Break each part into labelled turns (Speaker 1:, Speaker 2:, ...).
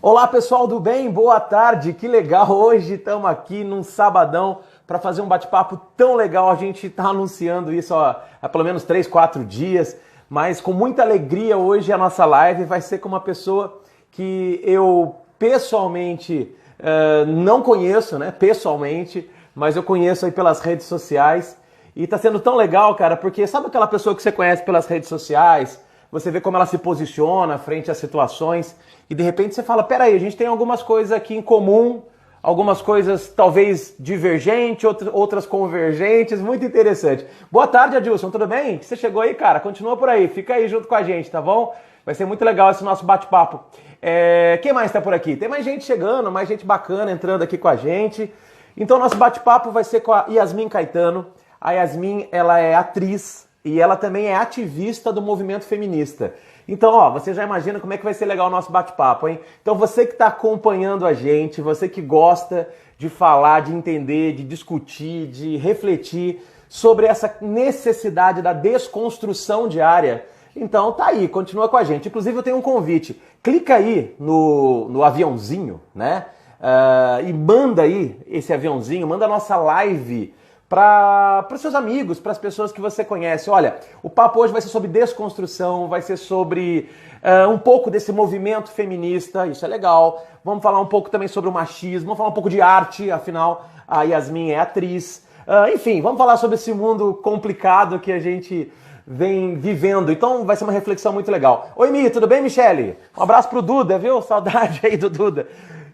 Speaker 1: Olá pessoal do bem, boa tarde, que legal, hoje estamos aqui num sabadão para fazer um bate-papo tão legal, a gente está anunciando isso há pelo menos 3, 4 dias, mas com muita alegria hoje a nossa live vai ser com uma pessoa que eu pessoalmente não conheço, né, pessoalmente, mas eu conheço aí pelas redes sociais e está sendo tão legal, cara, porque sabe aquela pessoa que você conhece pelas redes sociais, você vê como ela se posiciona frente às situações e de repente você fala, peraí, a gente tem algumas coisas aqui em comum, algumas coisas talvez divergentes, outras convergentes, muito interessante. Boa tarde, Adilson, tudo bem? Você chegou aí, cara? Continua por aí, fica aí junto com a gente, tá bom? Vai ser muito legal esse nosso bate-papo. Quem mais tá por aqui? Tem mais gente chegando, mais gente bacana entrando aqui com a gente. Então nosso bate-papo vai ser com a Yasmin Caetano. A Yasmin, ela é atriz e ela também é ativista do movimento feminista. Então, ó, você já imagina como é que vai ser legal o nosso bate-papo, hein? Então você que está acompanhando a gente, você que gosta de falar, de entender, de discutir, de refletir sobre essa necessidade da desconstrução diária, então tá aí, continua com a gente. Inclusive eu tenho um convite, clica aí no aviãozinho, né? E manda aí esse aviãozinho, manda a nossa live para os seus amigos, para as pessoas que você conhece. Olha, o papo hoje vai ser sobre desconstrução, vai ser sobre um pouco desse movimento feminista, isso é legal. Vamos falar um pouco também sobre o machismo, vamos falar um pouco de arte, afinal a Yasmin é atriz. Enfim, vamos falar sobre esse mundo complicado que a gente vem vivendo. Então vai ser uma reflexão muito legal. Oi, Mi, tudo bem, Michele? Um abraço pro Duda, viu? Saudade aí do Duda.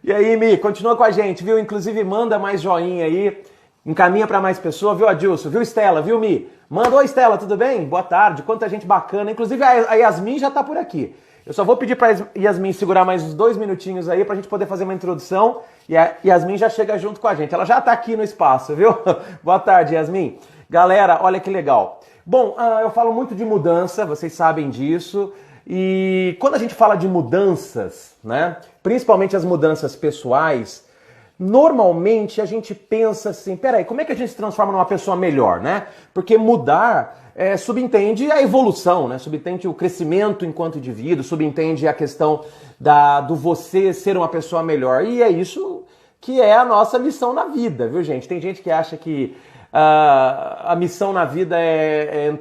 Speaker 1: E aí, Mi, continua com a gente, viu? Inclusive manda mais joinha aí. Encaminha para mais pessoas, viu, Adilson? Viu, Estela? Viu, Mi? Manda, oi, Estela, tudo bem? Boa tarde, quanta gente bacana. Inclusive, a Yasmin já tá por aqui. Eu só vou pedir pra Yasmin segurar mais uns 2 minutinhos aí pra gente poder fazer uma introdução e a Yasmin já chega junto com a gente. Ela já tá aqui no espaço, viu? Boa tarde, Yasmin. Galera, olha que legal. Bom, eu falo muito de mudança, vocês sabem disso. E quando a gente fala de mudanças, né? Principalmente as mudanças pessoais, normalmente a gente pensa assim, peraí, como é que a gente se transforma numa pessoa melhor, né? Porque mudar subentende a evolução, né? Subentende o crescimento enquanto indivíduo, subentende a questão do você ser uma pessoa melhor. E é isso que é a nossa missão na vida, viu, gente? Tem gente que acha que a missão na vida é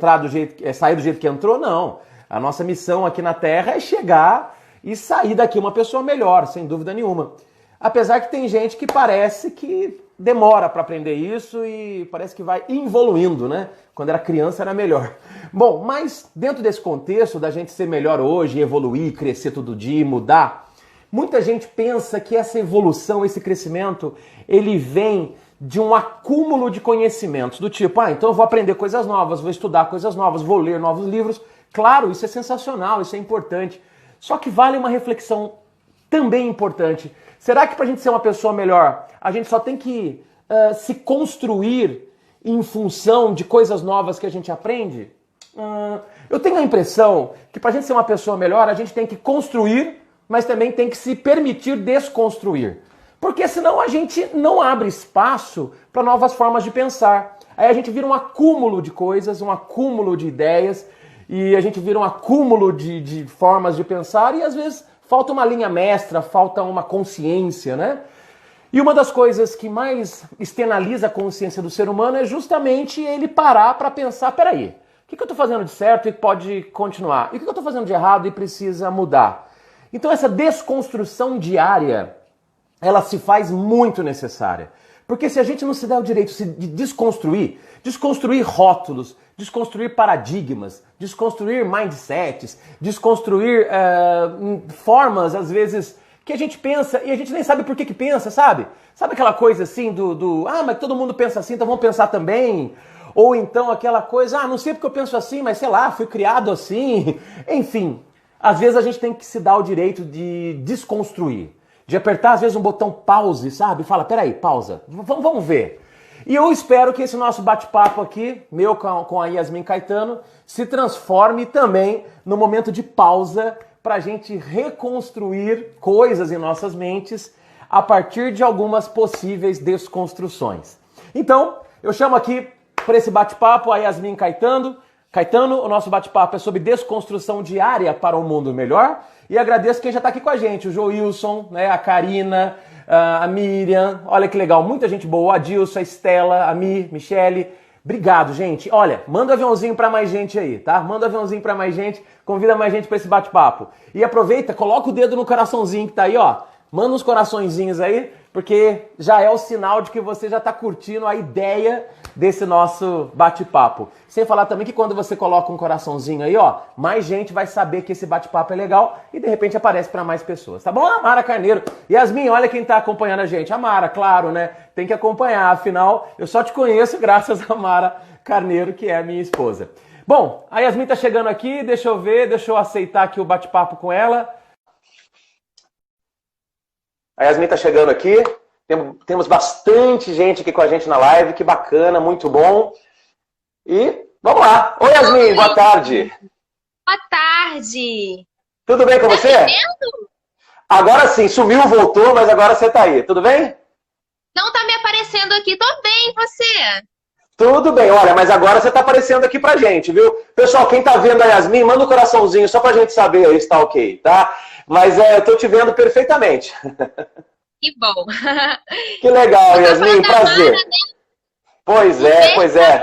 Speaker 1: sair do jeito que entrou, não. A nossa missão aqui na Terra é chegar e sair daqui uma pessoa melhor, sem dúvida nenhuma. Apesar que tem gente que parece que demora para aprender isso e parece que vai evoluindo, né? Quando era criança era melhor. Bom, mas dentro desse contexto da gente ser melhor hoje, evoluir, crescer todo dia, mudar, muita gente pensa que essa evolução, esse crescimento, ele vem de um acúmulo de conhecimentos, do tipo, então eu vou aprender coisas novas, vou estudar coisas novas, vou ler novos livros. Claro, isso é sensacional, isso é importante. Só que vale uma reflexão também importante. Será que para a gente ser uma pessoa melhor, a gente só tem que se construir em função de coisas novas que a gente aprende? Eu tenho a impressão que para a gente ser uma pessoa melhor, a gente tem que construir, mas também tem que se permitir desconstruir. Porque senão a gente não abre espaço para novas formas de pensar. Aí a gente vira um acúmulo de coisas, um acúmulo de ideias, e a gente vira um acúmulo de formas de pensar e às vezes falta uma linha mestra, falta uma consciência, né? E uma das coisas que mais externaliza a consciência do ser humano é justamente ele parar para pensar, peraí, o que eu estou fazendo de certo e pode continuar? E o que eu estou fazendo de errado e precisa mudar? Então essa desconstrução diária, ela se faz muito necessária. Porque se a gente não se der o direito de desconstruir rótulos, desconstruir paradigmas, desconstruir mindsets, desconstruir formas, às vezes, que a gente pensa e a gente nem sabe por que pensa, sabe? Sabe aquela coisa assim mas todo mundo pensa assim, então vamos pensar também. Ou então aquela coisa, não sei porque eu penso assim, mas sei lá, fui criado assim. Enfim, às vezes a gente tem que se dar o direito de desconstruir. De apertar, às vezes, um botão pause, sabe? Fala, peraí, pausa, vamos ver. E eu espero que esse nosso bate-papo aqui, meu com a Yasmin Caetano, se transforme também no momento de pausa para a gente reconstruir coisas em nossas mentes a partir de algumas possíveis desconstruções. Então, eu chamo aqui para esse bate-papo a Yasmin Caetano, Caetano, o nosso bate-papo é sobre desconstrução diária para um mundo melhor. E agradeço quem já está aqui com a gente, o Joilson, né, a Karina, a Miriam, olha que legal, muita gente boa, a Adilson, a Estela, a Michele. Obrigado, gente. Olha, manda um aviãozinho para mais gente aí, tá? Manda um aviãozinho para mais gente, convida mais gente para esse bate-papo. E aproveita, coloca o dedo no coraçãozinho que tá aí, ó. Manda uns coraçõezinhos aí, porque já é o sinal de que você já tá curtindo a ideia desse nosso bate-papo. Sem falar também que quando você coloca um coraçãozinho aí, ó, mais gente vai saber que esse bate-papo é legal e de repente aparece para mais pessoas, tá bom? A Mara Carneiro. Yasmin, olha quem tá acompanhando a gente. A Mara, claro, né? Tem que acompanhar, afinal, eu só te conheço graças a Mara Carneiro, que é a minha esposa. Bom, a Yasmin tá chegando aqui, deixa eu ver, deixa eu aceitar aqui o bate-papo com ela. A Yasmin tá chegando aqui. Temos bastante gente aqui com a gente na live, que bacana, muito bom. E vamos lá. Oi, Yasmin, boa tarde.
Speaker 2: Boa tarde.
Speaker 1: Tudo bem com você?
Speaker 2: Tá me vendo?
Speaker 1: Agora sim, sumiu, voltou, mas agora você tá aí. Tudo bem?
Speaker 2: Não tá me aparecendo aqui. Tô bem, você?
Speaker 1: Tudo bem, olha, mas agora você tá aparecendo aqui pra gente, viu? Pessoal, quem tá vendo a Yasmin, manda um coraçãozinho só pra gente saber aí se tá ok, tá? Mas eu tô te vendo perfeitamente.
Speaker 2: Que bom.
Speaker 1: Que legal, Yasmin, prazer.
Speaker 2: Mara, né?
Speaker 1: Pois é.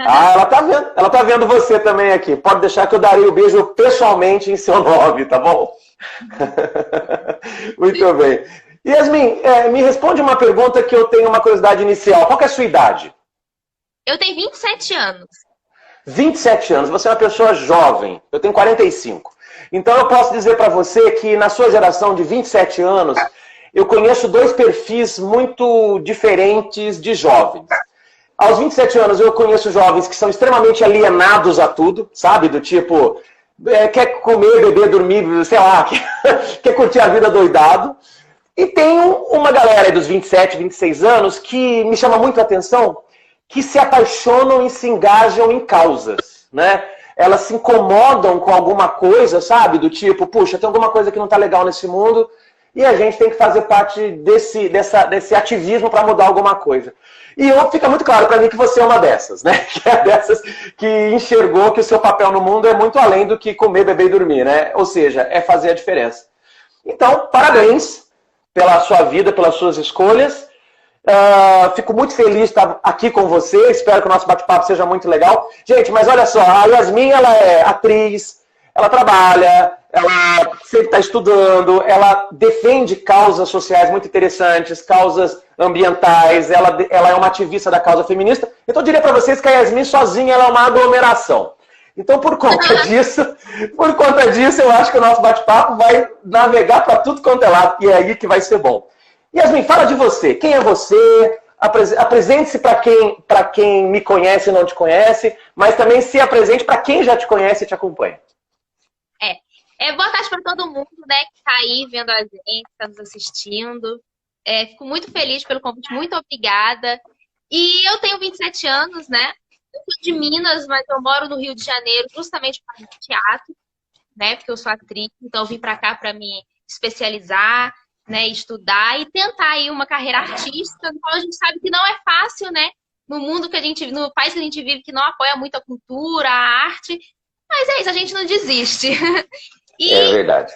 Speaker 1: Ah, ela tá vendo você também aqui. Pode deixar que eu darei o beijo pessoalmente em seu nome, tá bom? Muito bem. Yasmin, me responde uma pergunta que eu tenho uma curiosidade inicial. Qual que é a sua idade?
Speaker 2: Eu tenho 27 anos.
Speaker 1: 27 anos, você é uma pessoa jovem. Eu tenho 45. Então eu posso dizer para você que na sua geração de 27 anos, eu conheço dois perfis muito diferentes de jovens. Aos 27 anos eu conheço jovens que são extremamente alienados a tudo, sabe? Do tipo, quer comer, beber, dormir, sei lá, quer curtir a vida doidado. E tem uma galera aí dos 27, 26 anos que me chama muito a atenção, que se apaixonam e se engajam em causas, né? Elas se incomodam com alguma coisa, sabe? Do tipo, puxa, tem alguma coisa que não tá legal nesse mundo e a gente tem que fazer parte desse ativismo para mudar alguma coisa. E fica muito claro para mim que você é uma dessas, né? Que é dessas que enxergou que o seu papel no mundo é muito além do que comer, beber e dormir, né? Ou seja, é fazer a diferença. Então, parabéns pela sua vida, pelas suas escolhas. Fico muito feliz de estar aqui com você. Espero que o nosso bate-papo seja muito legal. Gente, mas olha só, a Yasmin, ela é atriz, ela trabalha, ela sempre está estudando, ela defende causas sociais muito interessantes, causas ambientais, ela é uma ativista da causa feminista. Então eu diria para vocês que a Yasmin sozinha ela é uma aglomeração. Então por conta disso, eu acho que o nosso bate-papo vai navegar para tudo quanto é lado, e é aí que vai ser bom. Yasmin, fala de você. Quem é você? Apresente-se para quem me conhece e não te conhece, mas também se apresente para quem já te conhece e te acompanha.
Speaker 2: Boa tarde para todo mundo, né, que está aí vendo a gente, que está nos assistindo. Fico muito feliz pelo convite, muito obrigada. E eu tenho 27 anos, né? Eu sou de Minas, mas eu moro no Rio de Janeiro justamente para teatro, né? Porque eu sou atriz, então eu vim para cá para me especializar, né, estudar e tentar aí uma carreira artística, no qual a gente sabe que não é fácil, né? No mundo que no país que a gente vive, que não apoia muito a cultura, a arte, mas é isso, a gente não desiste. E
Speaker 1: é verdade.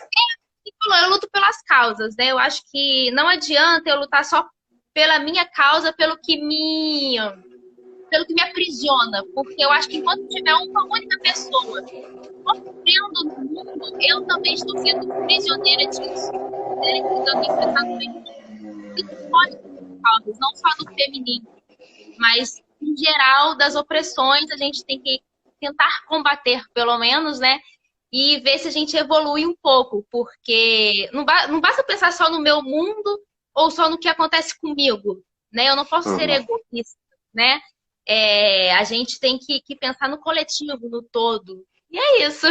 Speaker 2: Eu luto pelas causas, né? Eu acho que não adianta eu lutar só pela minha causa, pelo que me aprisiona, porque eu acho que enquanto tiver uma única pessoa sofrendo no mundo, eu também estou sendo prisioneira disso. Então, tem que pensar também que pode ser causas, não só do feminino, mas em geral das opressões a gente tem que tentar combater, pelo menos, né? E ver se a gente evolui um pouco, porque não basta pensar só no meu mundo ou só no que acontece comigo, né? Eu não posso ser egoísta, né? A gente tem que pensar no coletivo, no todo. E é isso.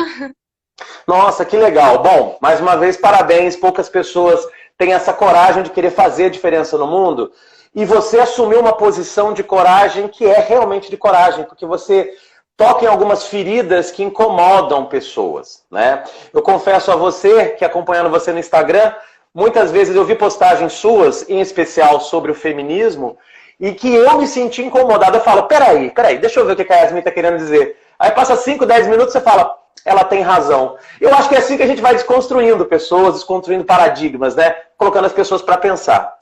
Speaker 1: Nossa, que legal. Bom, mais uma vez, parabéns. Poucas pessoas têm essa coragem de querer fazer a diferença no mundo. E você assumiu uma posição de coragem que é realmente de coragem, porque você toca em algumas feridas que incomodam pessoas, né? Eu confesso a você, que acompanhando você no Instagram, muitas vezes eu vi postagens suas, em especial sobre o feminismo, e que eu me senti incomodado. Eu falo, peraí, deixa eu ver o que a Yasmin está querendo dizer. Aí passa 5, 10 minutos e você fala, ela tem razão. Eu acho que é assim que a gente vai desconstruindo pessoas, desconstruindo paradigmas, né? Colocando as pessoas para pensar.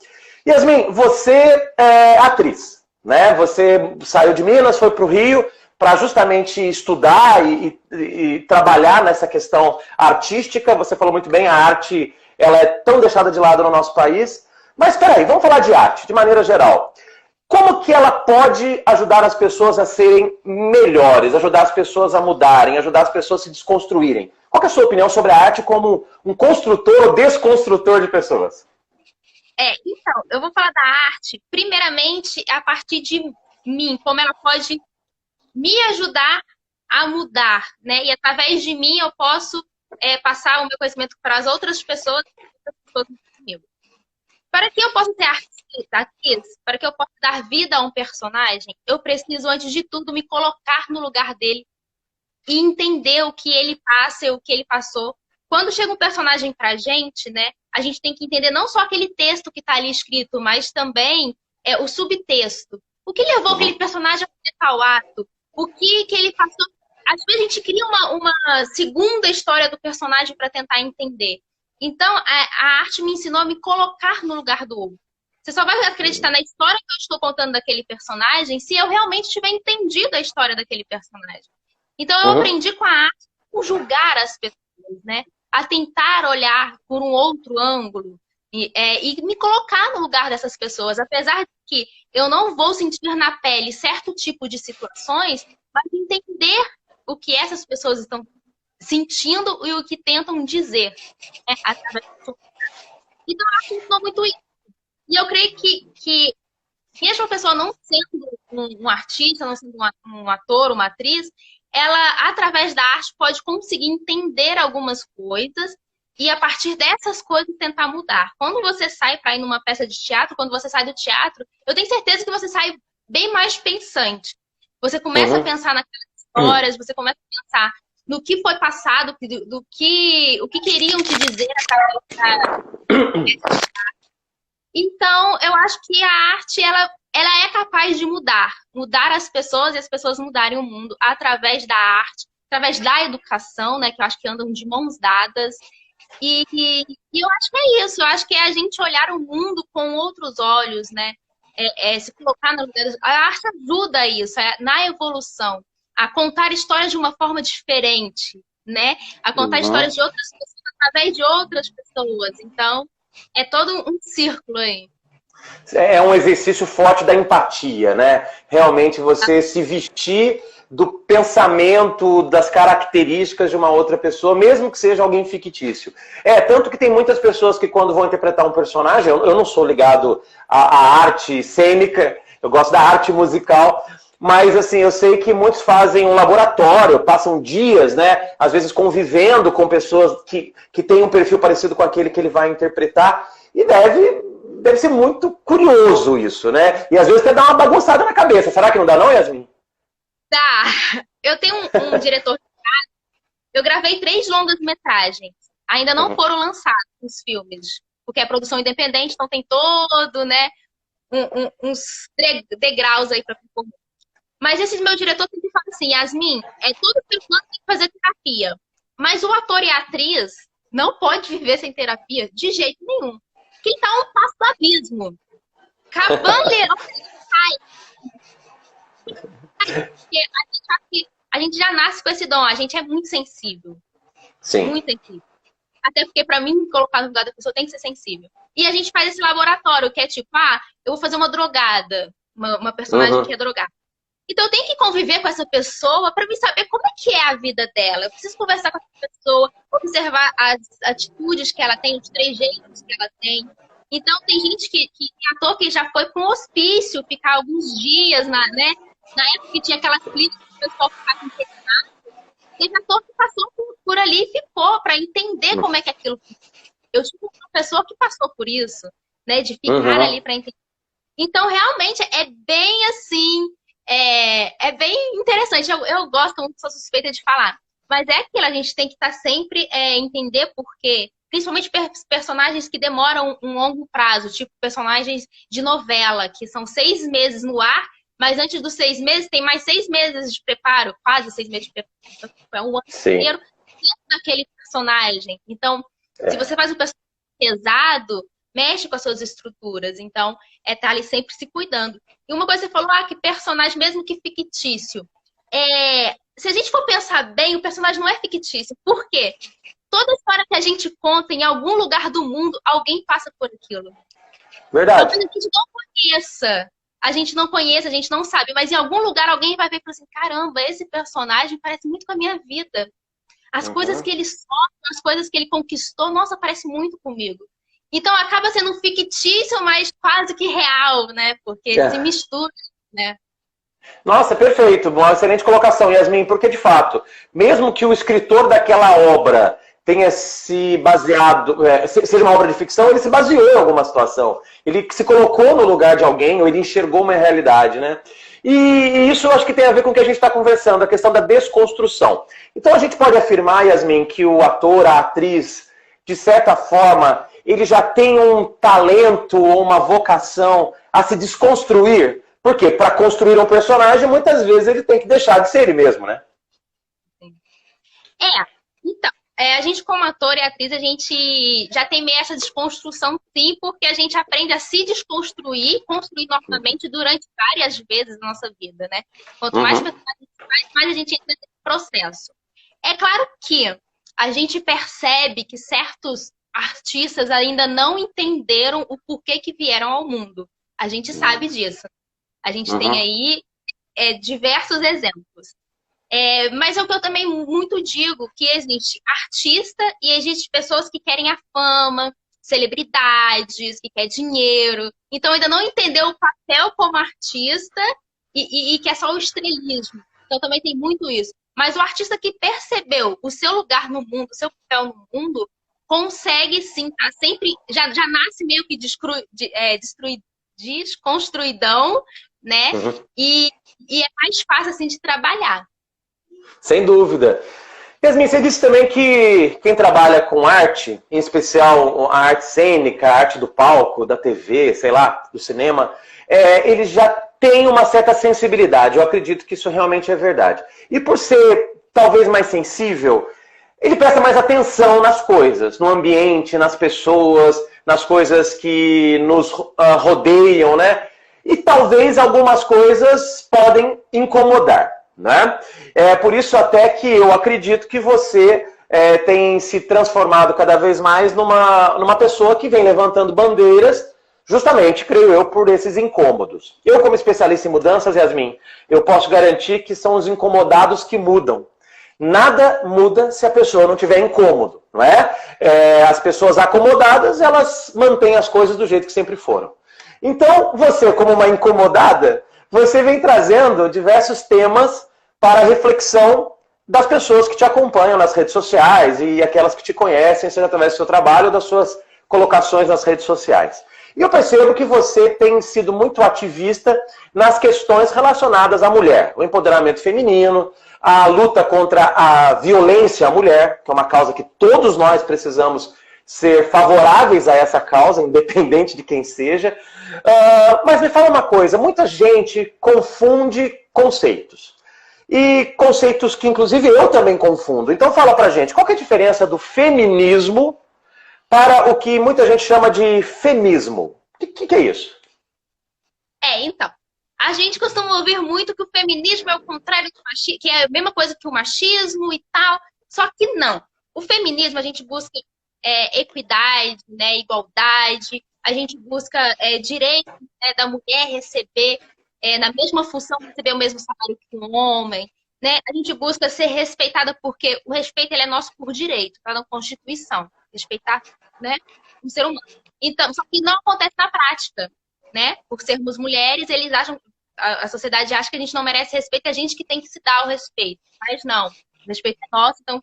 Speaker 1: Yasmin, você é atriz, né? Você saiu de Minas, foi para o Rio para justamente estudar e trabalhar nessa questão artística. Você falou muito bem, a arte ela é tão deixada de lado no nosso país. Mas peraí, vamos falar de arte, de maneira geral. Como que ela pode ajudar as pessoas a serem melhores, ajudar as pessoas a mudarem, ajudar as pessoas a se desconstruírem? Qual é a sua opinião sobre a arte como um construtor ou desconstrutor de pessoas?
Speaker 2: Então, eu vou falar da arte, primeiramente, a partir de mim, como ela pode me ajudar a mudar, né? E através de mim eu posso passar o meu conhecimento para as outras pessoas comigo. Para que eu possa ser artista, para que eu possa dar vida a um personagem, eu preciso, antes de tudo, me colocar no lugar dele e entender o que ele passa e o que ele passou. Quando chega um personagem pra gente, né, a gente tem que entender não só aquele texto que está ali escrito, mas também o subtexto. O que levou aquele personagem a fazer tal ato? O que ele passou? Às vezes a gente cria uma segunda história do personagem para tentar entender. Então, a arte me ensinou a me colocar no lugar do outro. Você só vai acreditar na história que eu estou contando daquele personagem se eu realmente tiver entendido a história daquele personagem. Então, eu aprendi com a arte a julgar as pessoas, né? A tentar olhar por um outro ângulo e me colocar no lugar dessas pessoas. Apesar de que eu não vou sentir na pele certo tipo de situações, mas entender o que essas pessoas estão sentindo e o que tentam dizer, né, através do... Então, eu acho que ensinou muito isso. E eu creio que mesmo a pessoa não sendo um artista, não sendo um ator, uma atriz, ela, através da arte, pode conseguir entender algumas coisas e, a partir dessas coisas, tentar mudar. Quando você sai para ir numa peça de teatro, quando você sai do teatro, eu tenho certeza que você sai bem mais pensante. Você começa a pensar naquelas histórias, você começa a pensar no que foi passado, o que queriam te dizer através. Então, eu acho que a arte, ela é capaz de mudar as pessoas e as pessoas mudarem o mundo através da arte, através da educação, né, que eu acho que andam de mãos dadas. E eu acho que é isso, eu acho que é a gente olhar o mundo com outros olhos, né, se colocar no lugar. A arte ajuda isso, na evolução, a contar histórias de uma forma diferente, né, a contar histórias de outras pessoas através de outras pessoas. Então, é todo um círculo aí.
Speaker 1: É um exercício forte da empatia, né? Realmente você se vestir do pensamento, das características de uma outra pessoa, mesmo que seja alguém fictício. Tanto que tem muitas pessoas que quando vão interpretar um personagem, eu não sou ligado à arte cênica, eu gosto da arte musical, mas assim, eu sei que muitos fazem um laboratório, passam dias, né? Às vezes convivendo com pessoas que têm um perfil parecido com aquele que ele vai interpretar, e deve ser muito curioso isso, né? E às vezes até dá uma bagunçada na cabeça. Será que não dá não, Yasmin?
Speaker 2: Dá. Eu tenho um diretor de teatro, eu gravei 3 longas-metragens. Ainda não foram lançados os filmes, porque é produção independente, então tem todo, né, uns degraus aí para percorrer. Mas esse meu diretor sempre fala assim, Yasmin, todo pessoa tem que fazer terapia. Mas o ator e a atriz não pode viver sem terapia de jeito nenhum. Quem tá a um passo do abismo. Cavaleirão sai. Porque a gente já nasce com esse dom. A gente é muito sensível.
Speaker 1: Sim.
Speaker 2: Muito sensível. Até porque, pra mim, me colocar no lugar da pessoa tem que ser sensível. E a gente faz esse laboratório, que é tipo, eu vou fazer uma drogada. Uma personagem que é drogada. Então eu tenho que conviver com essa pessoa para me saber como é que é a vida dela. Eu preciso conversar com essa pessoa, observar as atitudes que ela tem, os trejeitos que ela tem. Então tem gente que ator que já foi para um hospício ficar alguns dias, na época que tinha aquela clínica que o pessoal ficava internado. Teve ator que passou por ali e ficou para entender como é que aquilo fica. Eu tive uma pessoa que passou por isso, né, de ficar ali para entender. Então realmente é bem assim. É bem interessante, eu gosto muito, sou suspeita de falar. Mas é aquilo, a gente tem que estar sempre entender porque, principalmente personagens que demoram um longo prazo, tipo personagens de novela, que são 6 meses no ar mas antes dos 6 meses, tem mais 6 meses de preparo, quase 6 meses de preparo. Então, é um ano
Speaker 1: Sim.
Speaker 2: inteiro dentro daquele personagem. Então, se você faz um personagem pesado, mexe com as suas estruturas. Então, tá ali sempre se cuidando. E uma coisa que você falou, que personagem, mesmo que fictício. Se a gente for pensar bem, o personagem não é fictício. Por quê? Toda história que a gente conta, em algum lugar do mundo, alguém passa por aquilo.
Speaker 1: Verdade.
Speaker 2: Talvez a gente não conheça, a gente não sabe, mas em algum lugar alguém vai ver e falar assim, caramba, esse personagem parece muito com a minha vida. As coisas que ele sofre, as coisas que ele conquistou, nossa, parece muito comigo. Então acaba sendo fictício, mas quase que real, né? Porque se mistura, né?
Speaker 1: Nossa, perfeito. Uma excelente colocação, Yasmin, porque de fato, mesmo que o escritor daquela obra tenha se baseado, seja uma obra de ficção, ele se baseou em alguma situação. Ele se colocou no lugar de alguém, ou ele enxergou uma realidade, né? E isso eu acho que tem a ver com o que a gente está conversando, a questão da desconstrução. Então a gente pode afirmar, Yasmin, que o ator, a atriz, de certa forma, ele já tem um talento ou uma vocação a se desconstruir. Por quê? Para construir um personagem, muitas vezes ele tem que deixar de ser ele mesmo, né?
Speaker 2: Então, a gente como ator e atriz, a gente já tem meio essa desconstrução, sim, porque a gente aprende a se desconstruir, construir novamente durante várias vezes na nossa vida, né? Quanto mais personagens mais a gente entra nesse processo. É claro que a gente percebe que certos artistas ainda não entenderam o porquê que vieram ao mundo. A gente sabe disso. A gente tem aí diversos exemplos. Mas é o que eu também muito digo, que existe artista e existe pessoas que querem a fama, celebridades, que querem dinheiro. Então ainda não entendeu o papel como artista e que é só o estrelismo. Então também tem muito isso. Mas o artista que percebeu o seu lugar no mundo, o seu papel no mundo, consegue sim, tá sempre, já nasce meio que desconstruidão, né? E é mais fácil assim de trabalhar.
Speaker 1: Sem dúvida. Yasmin, você disse também que quem trabalha com arte, em especial a arte cênica, a arte do palco, da TV, sei lá, do cinema, ele já tem uma certa sensibilidade. Eu acredito que isso realmente é verdade. E por ser talvez mais sensível, ele presta mais atenção nas coisas, no ambiente, nas pessoas, nas coisas que nos rodeiam, né? E talvez algumas coisas podem incomodar, né? É por isso até que eu acredito que você tem se transformado cada vez mais numa pessoa que vem levantando bandeiras, justamente, creio eu, por esses incômodos. Eu, como especialista em mudanças, Yasmin, eu posso garantir que são os incomodados que mudam. Nada muda se a pessoa não tiver incômodo, não é? As pessoas acomodadas, elas mantêm as coisas do jeito que sempre foram. Então, você, como uma incomodada, você vem trazendo diversos temas para a reflexão das pessoas que te acompanham nas redes sociais e aquelas que te conhecem, seja através do seu trabalho ou das suas colocações nas redes sociais. E eu percebo que você tem sido muito ativista nas questões relacionadas à mulher, o empoderamento feminino, a luta contra a violência à mulher, que é uma causa que todos nós precisamos ser favoráveis a essa causa, independente de quem seja. Mas me fala uma coisa, muita gente confunde conceitos. E conceitos que, inclusive, eu também confundo. Então fala pra gente, qual que é a diferença do feminismo para o que muita gente chama de femismo? O que é isso?
Speaker 2: Então, a gente costuma ouvir muito que o feminismo é o contrário do machismo, que é a mesma coisa que o machismo e tal, só que não. O feminismo, a gente busca equidade, né, igualdade, a gente busca direito, né, da mulher receber, na mesma função, receber o mesmo salário que um homem, né? A gente busca ser respeitada porque o respeito ele é nosso por direito, está na Constituição, respeitar, né, o ser humano. Então, só que não acontece na prática, né? Por sermos mulheres, eles acham, a sociedade acha que a gente não merece respeito, a gente que tem que se dar o respeito. Mas não, o respeito é nosso, então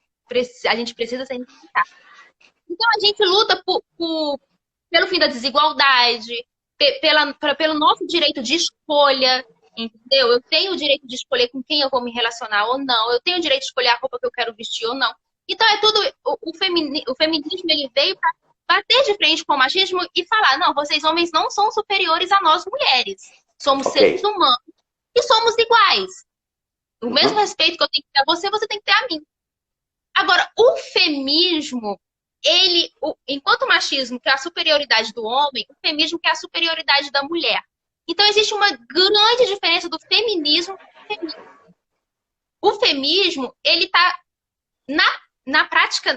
Speaker 2: a gente precisa ser respeitado. Então a gente luta pelo fim da desigualdade, pelo nosso direito de escolha, entendeu? Eu tenho o direito de escolher com quem eu vou me relacionar ou não, eu tenho o direito de escolher a roupa que eu quero vestir ou não. Então é tudo, o feminismo ele veio para bater de frente com o machismo e falar, não, vocês homens não são superiores a nós mulheres. Somos seres humanos e somos iguais. O mesmo respeito que eu tenho que ter a você, você tem que ter a mim. Agora, o feminismo, enquanto o machismo quer a superioridade do homem, o feminismo quer a superioridade da mulher. Então, existe uma grande diferença do feminismo e do feminismo. O feminismo, ele está na prática,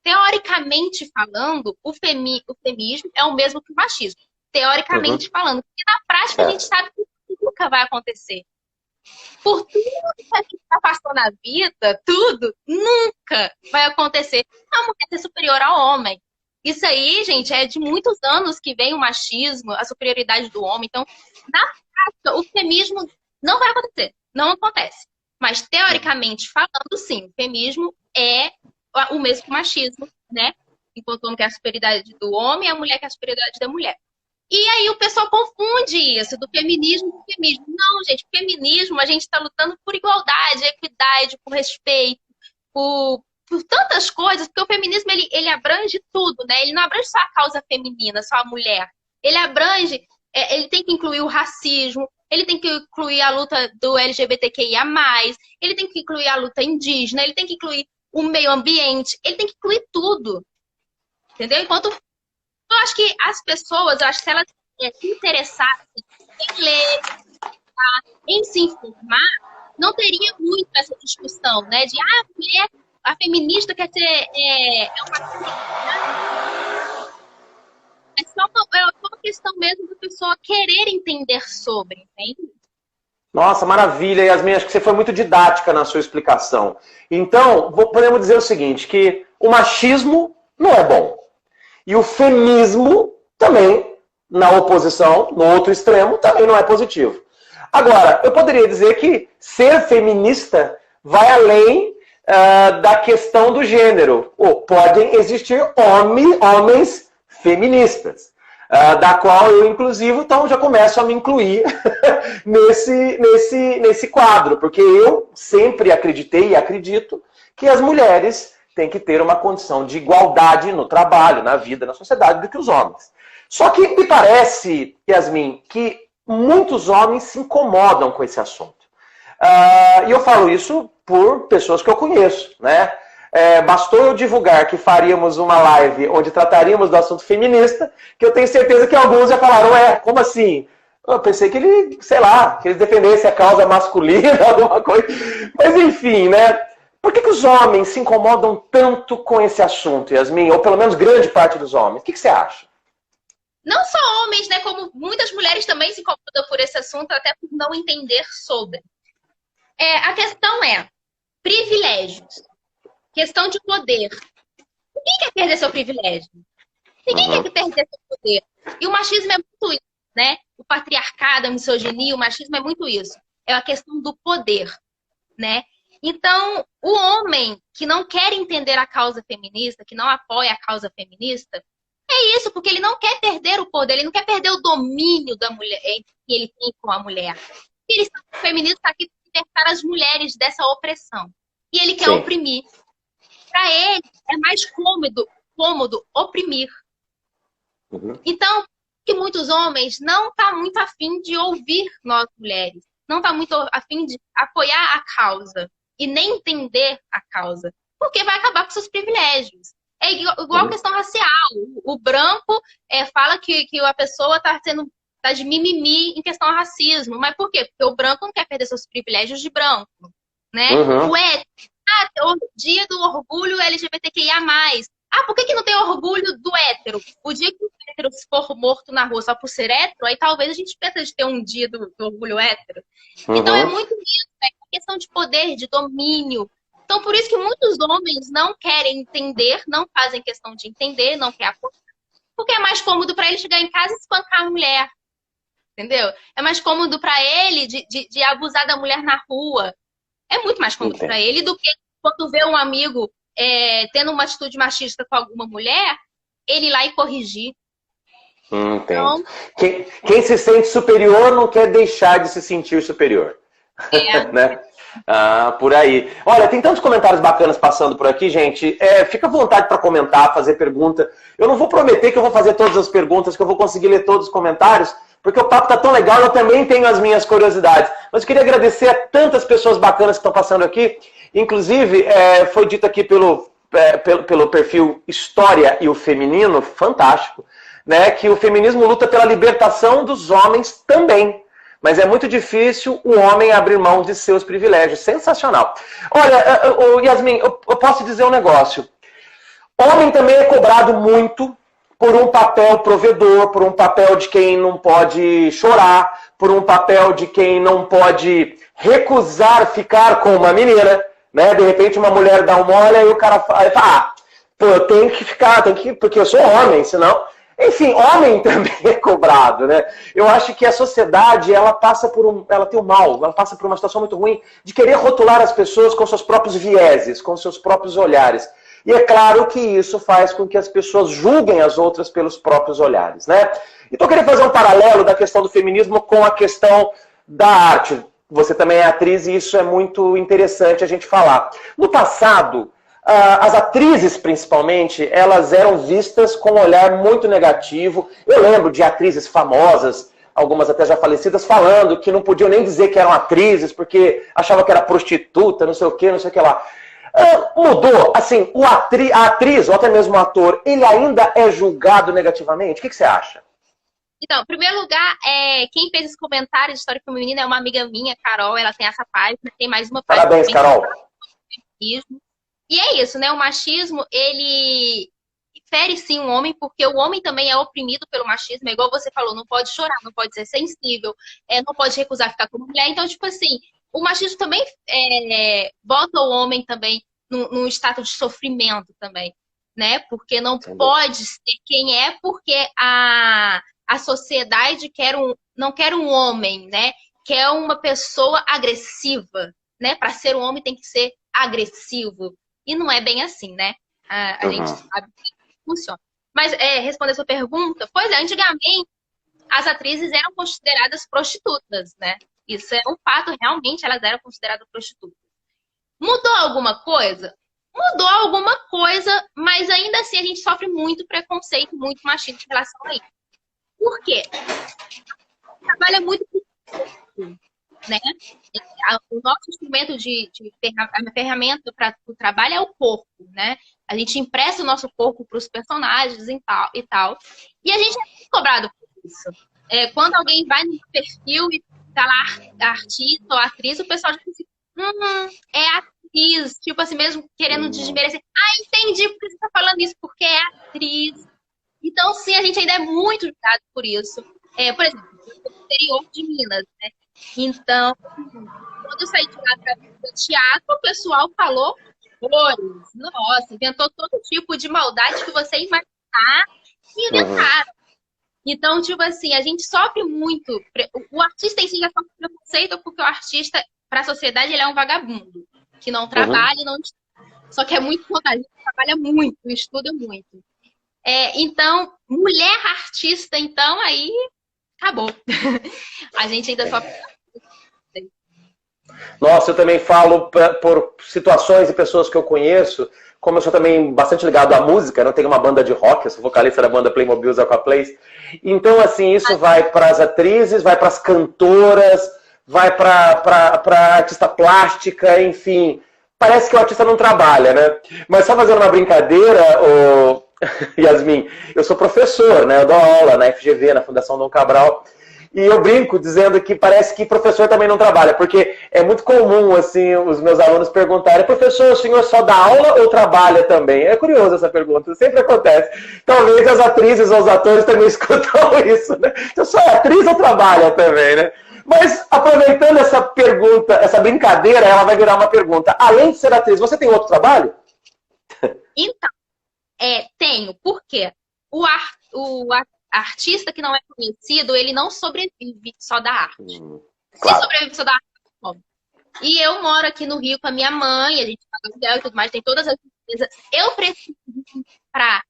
Speaker 2: teoricamente falando, o feminismo é o mesmo que o machismo. Teoricamente falando. Porque na prática a gente sabe que nunca vai acontecer. Por tudo que a gente já passou na vida, tudo, nunca vai acontecer a mulher ser superior ao homem. Isso aí, gente, é de muitos anos que vem o machismo, a superioridade do homem. Então, na prática, o feminismo não vai acontecer. Não acontece. Mas, teoricamente falando, sim, o feminismo é o mesmo que o machismo, né? Enquanto o homem quer a superioridade do homem, a mulher quer a superioridade da mulher. E aí o pessoal confunde isso, do feminismo com o feminismo. Não, gente, feminismo, a gente está lutando por igualdade, equidade, por respeito, por tantas coisas, porque o feminismo, ele abrange tudo, né? Ele não abrange só a causa feminina, só a mulher. Ele abrange, ele tem que incluir o racismo, ele tem que incluir a luta do LGBTQIA+, ele tem que incluir a luta indígena, ele tem que incluir o meio ambiente, ele tem que incluir tudo. Entendeu? Enquanto eu acho que as pessoas, eu acho que se elas se interessarem em ler, em se informar, não teria muito essa discussão, né? De, a mulher, a feminista quer ser é só uma questão mesmo da pessoa querer entender sobre, entende?
Speaker 1: Nossa, maravilha, Yasmin, acho que você foi muito didática na sua explicação. Então, podemos dizer o seguinte, que o machismo não é bom. E o feminismo também, na oposição, no outro extremo, também não é positivo. Agora, eu poderia dizer que ser feminista vai além da questão do gênero. Podem existir homens feministas, da qual eu, inclusive, então já começo a me incluir nesse quadro, porque eu sempre acreditei e acredito que as mulheres têm que ter uma condição de igualdade no trabalho, na vida, na sociedade, do que os homens. Só que me parece, Yasmin, que muitos homens se incomodam com esse assunto. E eu falo isso por pessoas que eu conheço, né? Bastou eu divulgar que faríamos uma live onde trataríamos do assunto feminista, que eu tenho certeza que alguns já falaram, como assim? Eu pensei que que eles defendessem a causa masculina, alguma coisa. Mas enfim, né? Por que os homens se incomodam tanto com esse assunto, Yasmin? Ou pelo menos grande parte dos homens. O que você acha?
Speaker 2: Não só homens, né? Como muitas mulheres também se incomodam por esse assunto, até por não entender sobre. A questão é privilégios. Questão de poder. Ninguém quer perder seu privilégio. Ninguém quer perder seu poder. E o machismo é muito isso, né? O patriarcado, a misoginia, o machismo é muito isso. É a questão do poder, né? Então, o homem que não quer entender a causa feminista, que não apoia a causa feminista, é isso, porque ele não quer perder o poder, ele não quer perder o domínio da mulher que ele tem com a mulher. O feminismo está aqui para libertar as mulheres dessa opressão. E ele quer oprimir. Para ele, é mais cômodo oprimir. Então, que muitos homens não estão muito afim de ouvir nós mulheres, não estão muito afim de apoiar a causa e nem entender a causa, porque vai acabar com seus privilégios. É igual a questão racial. O branco fala que a pessoa está de mimimi em questão ao racismo. Mas por quê? Porque o branco não quer perder seus privilégios de branco, né? O hétero, o dia do orgulho LGBTQIA+. Por que não tem orgulho do hétero? O dia que o hétero se for morto na rua só por ser hétero, aí talvez a gente pense de ter um dia do orgulho hétero. Então é muito isso, é questão de poder, de domínio. Então por isso que muitos homens não querem entender, não fazem questão de entender, não querem apoiar. Porque é mais cômodo para ele chegar em casa e espancar a mulher. Entendeu? É mais cômodo para ele de abusar da mulher na rua. É muito mais cômodo para ele do que quando vê um amigo tendo uma atitude machista com alguma mulher, ele ir lá e corrigir.
Speaker 1: Então, quem se sente superior não quer deixar de se sentir superior. Né? Por aí. Olha, tem tantos comentários bacanas passando por aqui, gente. Fica à vontade para comentar, fazer pergunta. Eu não vou prometer que eu vou fazer todas as perguntas, que eu vou conseguir ler todos os comentários, porque o papo tá tão legal, eu também tenho as minhas curiosidades. Mas eu queria agradecer a tantas pessoas bacanas que estão passando aqui. Inclusive, foi dito aqui pelo perfil História e o Feminino, fantástico, né, que o feminismo luta pela libertação dos homens também. Mas é muito difícil o homem abrir mão de seus privilégios. Sensacional. Olha, Yasmin, eu posso dizer um negócio. Homem também é cobrado muito por um papel provedor, por um papel de quem não pode chorar, por um papel de quem não pode recusar ficar com uma menina, né? De repente uma mulher dá uma olha e o cara fala, pô, eu tenho que ficar, porque eu sou homem, senão... Enfim, homem também é cobrado, né? Eu acho que a sociedade, ela tem o mal, ela passa por uma situação muito ruim de querer rotular as pessoas com seus próprios vieses, com seus próprios olhares. E é claro que isso faz com que as pessoas julguem as outras pelos próprios olhares, né? Então eu queria fazer um paralelo da questão do feminismo com a questão da arte. Você também é atriz e isso é muito interessante a gente falar. No passado, as atrizes, principalmente, elas eram vistas com um olhar muito negativo. Eu lembro de atrizes famosas, algumas até já falecidas, falando que não podiam nem dizer que eram atrizes, porque achavam que era prostituta, não sei o que lá. Mudou, assim, a atriz, ou até mesmo o ator, ele ainda é julgado negativamente? O que você acha?
Speaker 2: Então, em primeiro lugar, quem fez esse comentário de história feminina é uma amiga minha, Carol, ela tem essa página, tem mais uma página.
Speaker 1: Parabéns, Carol.
Speaker 2: E é isso, né? O machismo, ele fere sim o homem, porque o homem também é oprimido pelo machismo, é igual você falou, não pode chorar, não pode ser sensível, não pode recusar ficar com mulher. Então, tipo assim, o machismo também bota o homem também num estado de sofrimento também, né? Porque não pode ser quem é, porque a sociedade não quer um homem, né? Quer uma pessoa agressiva, né? Para ser um homem tem que ser agressivo. E não é bem assim, né? A gente sabe que funciona. Mas, responder a sua pergunta, pois é, antigamente as atrizes eram consideradas prostitutas, né? Isso é um fato, realmente elas eram consideradas prostitutas. Mudou alguma coisa? Mudou alguma coisa, mas ainda assim a gente sofre muito preconceito, muito machismo em relação a isso. Por quê? Trabalha muito com o, né? O nosso instrumento a ferramenta para o trabalho é o corpo, né? A gente empresta o nosso corpo para os personagens e tal. E a gente é muito cobrado por isso. Quando alguém vai no perfil e tá lá artista ou atriz, o pessoal já diz é atriz, tipo assim, mesmo querendo desmerecer. Entendi porque você tá falando isso, porque é atriz. Então, sim, a gente ainda é muito julgado por isso. Por exemplo, no interior de Minas, né? Então, quando eu saí de lá para o teatro, o pessoal falou horrores. Nossa, inventou todo tipo de maldade que você imaginar e inventaram. Então, tipo assim, a gente sofre muito. O artista em si já sofre preconceito porque o artista, para a sociedade, ele é um vagabundo. Que não trabalha e não... Só que é muito vantajoso, trabalha muito, estuda muito. Então, mulher artista, então, aí acabou. A gente ainda sofre...
Speaker 1: Nossa, eu também falo por situações e pessoas que eu conheço, como eu sou também bastante ligado à música, eu tenho uma banda de rock, eu sou vocalista da banda Playmobil Aquaplays. Então, assim, isso vai para as atrizes, vai para as cantoras, vai para artista plástica, enfim. Parece que o artista não trabalha, né? Mas só fazendo uma brincadeira, Yasmin, eu sou professor, né? Eu dou aula na FGV, na Fundação Dom Cabral. E eu brinco dizendo que parece que professor também não trabalha, porque é muito comum, assim, os meus alunos perguntarem: professor, o senhor só dá aula ou trabalha também? É curioso essa pergunta, sempre acontece. Talvez as atrizes ou os atores também escutam isso, né? Então, só é atriz ou trabalha também, né? Mas, aproveitando essa pergunta, essa brincadeira, ela vai virar uma pergunta. Além de ser atriz, você tem outro trabalho?
Speaker 2: Então, tenho. Por quê? O artista que não é conhecido, ele não sobrevive só da arte. Claro. Se sobrevive só da arte, bom. E eu moro aqui no Rio com a minha mãe, a gente paga aluguel e tudo mais, tem todas as coisas. Eu preciso para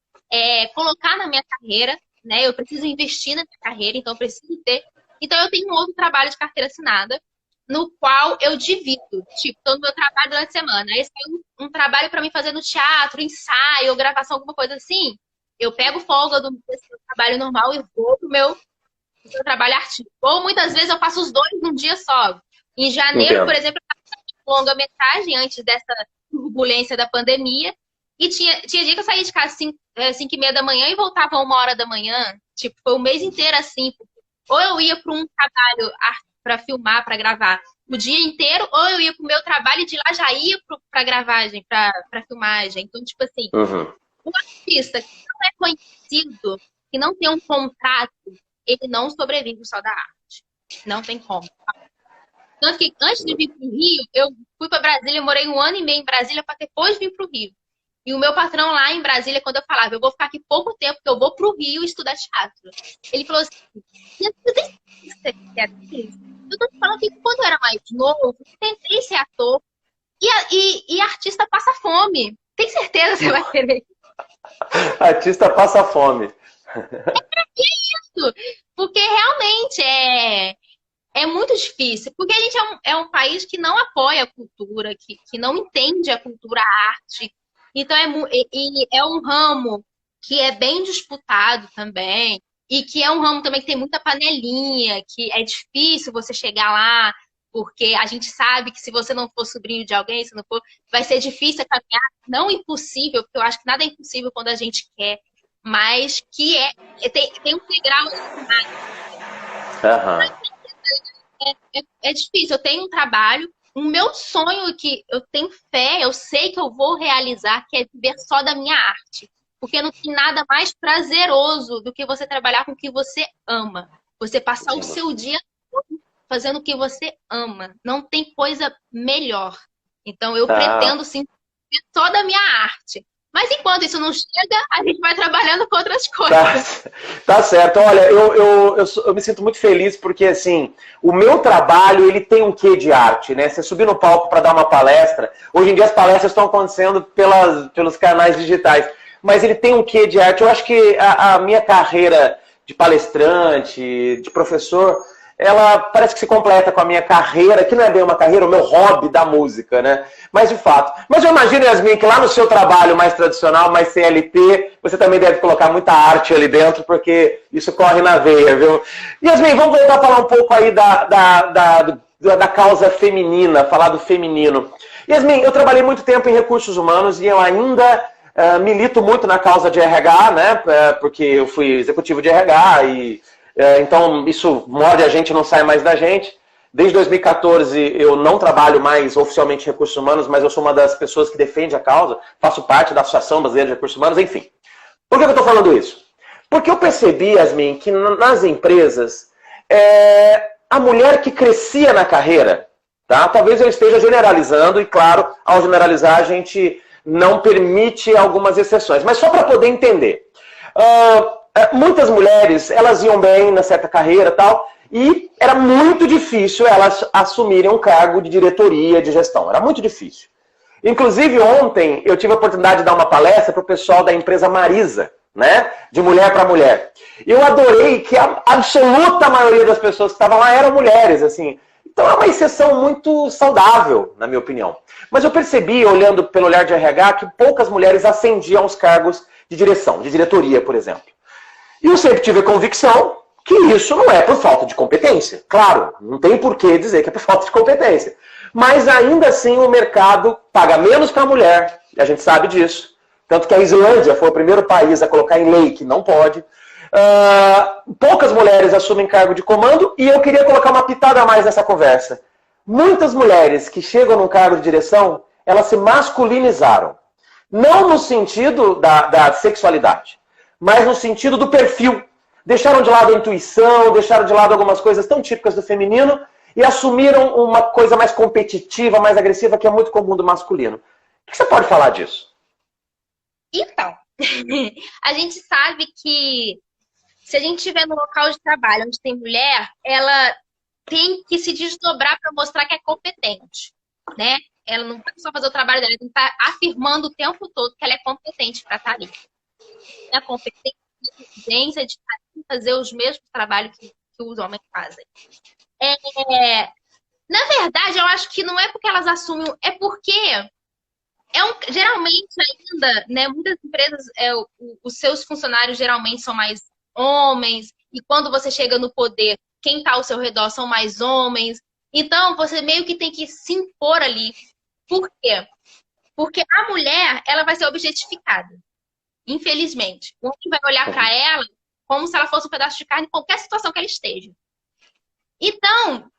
Speaker 2: colocar na minha carreira, né? Eu preciso investir na minha carreira, então eu preciso ter. Então eu tenho um outro trabalho de carteira assinada, no qual eu divido. Tipo, tô no meu trabalho durante a semana. Aí sai um trabalho para mim fazer no teatro, ensaio, gravação, alguma coisa assim. Eu pego folga do meu trabalho normal e vou pro meu porque eu trabalho artístico. Ou muitas vezes eu faço os dois num dia só. Em janeiro,
Speaker 1: Entendo.
Speaker 2: por exemplo, eu estava fazendo longa-metragem antes dessa turbulência da pandemia. E tinha dia que eu saía de casa às 5h30 da manhã e voltava 1h da manhã. Tipo, foi o mês inteiro assim. Ou eu ia para um trabalho para filmar, para gravar o dia inteiro, ou eu ia para o meu trabalho e de lá já ia para gravagem, para filmagem. Então, tipo assim,
Speaker 1: Uhum.
Speaker 2: um artista que não é conhecido, que não tem um contrato, ele não sobrevive só da arte. Não tem como. Tanto que antes de vir para o Rio, eu fui para Brasília, eu morei 1 ano e meio em Brasília para depois vir para o Rio. E o meu patrão lá em Brasília, quando eu falava, eu vou ficar aqui pouco tempo, porque eu vou para o Rio estudar teatro. Ele falou assim, você tem certeza que você é atriz? Eu tô te falando que quando eu era mais novo, eu tentei ser ator. E artista passa fome. Tem certeza que você vai querer
Speaker 1: Artista passa fome.
Speaker 2: isso? Porque realmente é muito difícil. Porque a gente é um país que não apoia a cultura, que não entende a cultura, a arte. Então é um ramo que é bem disputado também. E que é um ramo também que tem muita panelinha, que é difícil você chegar lá, porque a gente sabe que se você não for sobrinho de alguém, se não for, vai ser difícil a caminhada. Não impossível, porque eu acho que nada é impossível quando a gente quer, mas que tem um degrau.
Speaker 1: Aham.
Speaker 2: É difícil. Eu tenho um trabalho, o meu sonho que eu tenho fé, eu sei que eu vou realizar, que é viver só da minha arte. Porque não tem nada mais prazeroso do que você trabalhar com o que você ama. Você passar o seu dia todo fazendo o que você ama. Não tem coisa melhor. Então eu
Speaker 1: Ah,
Speaker 2: pretendo sim viver só da minha arte. Mas enquanto isso não chega, a gente vai trabalhando com outras
Speaker 1: tá,
Speaker 2: coisas.
Speaker 1: tá certo. Olha, eu me sinto muito feliz porque, assim, o meu trabalho, ele tem um quê de arte, né? Você subir no palco para dar uma palestra, hoje em dia as palestras estão acontecendo pelos canais digitais, mas ele tem um quê de arte. Eu acho que a minha carreira de palestrante, de professor, ela parece que se completa com a minha carreira, que não é bem uma carreira, o meu hobby da música, né? Mas de fato. Mas eu imagino, Yasmin, que lá no seu trabalho mais tradicional, mais CLT, você também deve colocar muita arte ali dentro, porque isso corre na veia, viu? Yasmin, vamos voltar a falar um pouco aí da causa feminina, falar do feminino. Yasmin, eu trabalhei muito tempo em recursos humanos e eu ainda milito muito na causa de RH, né? Porque eu fui executivo de RH e então isso morde a gente, não sai mais da gente. Desde 2014 eu não trabalho mais oficialmente em recursos humanos, mas eu sou uma das pessoas que defende a causa, faço parte da Associação Brasileira de Recursos Humanos, enfim. Por que eu estou falando isso? Porque eu percebi, Yasmin, que nas empresas a mulher que crescia na carreira, tá? Talvez eu esteja generalizando e, claro, ao generalizar a gente não permite algumas exceções, mas só para poder entender. Muitas mulheres, elas iam bem na certa carreira e tal, e era muito difícil elas assumirem um cargo de diretoria, de gestão. Era muito difícil. Inclusive, ontem eu tive a oportunidade de dar uma palestra para o pessoal da empresa Marisa, né? De mulher para mulher. E eu adorei que a absoluta maioria das pessoas que estavam lá eram mulheres, assim. Então é uma exceção muito saudável, na minha opinião. Mas eu percebi, olhando pelo olhar de RH, que poucas mulheres ascendiam aos cargos de direção, de diretoria, por exemplo. E eu sempre tive a convicção que isso não é por falta de competência. Claro, não tem por que dizer que é por falta de competência. Mas ainda assim o mercado paga menos para a mulher, e a gente sabe disso. Tanto que a Islândia foi o primeiro país a colocar em lei que não pode. Poucas mulheres assumem cargo de comando e eu queria colocar uma pitada a mais nessa conversa. Muitas mulheres que chegam num cargo de direção, elas se masculinizaram. Não no sentido da sexualidade, mas no sentido do perfil. Deixaram de lado a intuição, deixaram de lado algumas coisas tão típicas do feminino e assumiram uma coisa mais competitiva, mais agressiva, que é muito comum do masculino. O que você pode falar disso?
Speaker 2: Então, a gente sabe que se a gente estiver no local de trabalho onde tem mulher, ela tem que se desdobrar para mostrar que é competente, né? Ela não pode só fazer o trabalho dela, ela tem que estar afirmando o tempo todo que ela é competente para estar ali. A competência, a exigência de fazer os mesmos trabalhos que os homens fazem. Na verdade, eu acho que não é porque elas assumem, é porque geralmente ainda, né, muitas empresas, os seus funcionários geralmente são mais homens, e quando você chega no poder, quem está ao seu redor são mais homens. Então, você meio que tem que se impor ali. Por quê? Porque a mulher, ela vai ser objetificada. Infelizmente. O homem vai olhar para ela como se ela fosse um pedaço de carne em qualquer situação que ela esteja. Então,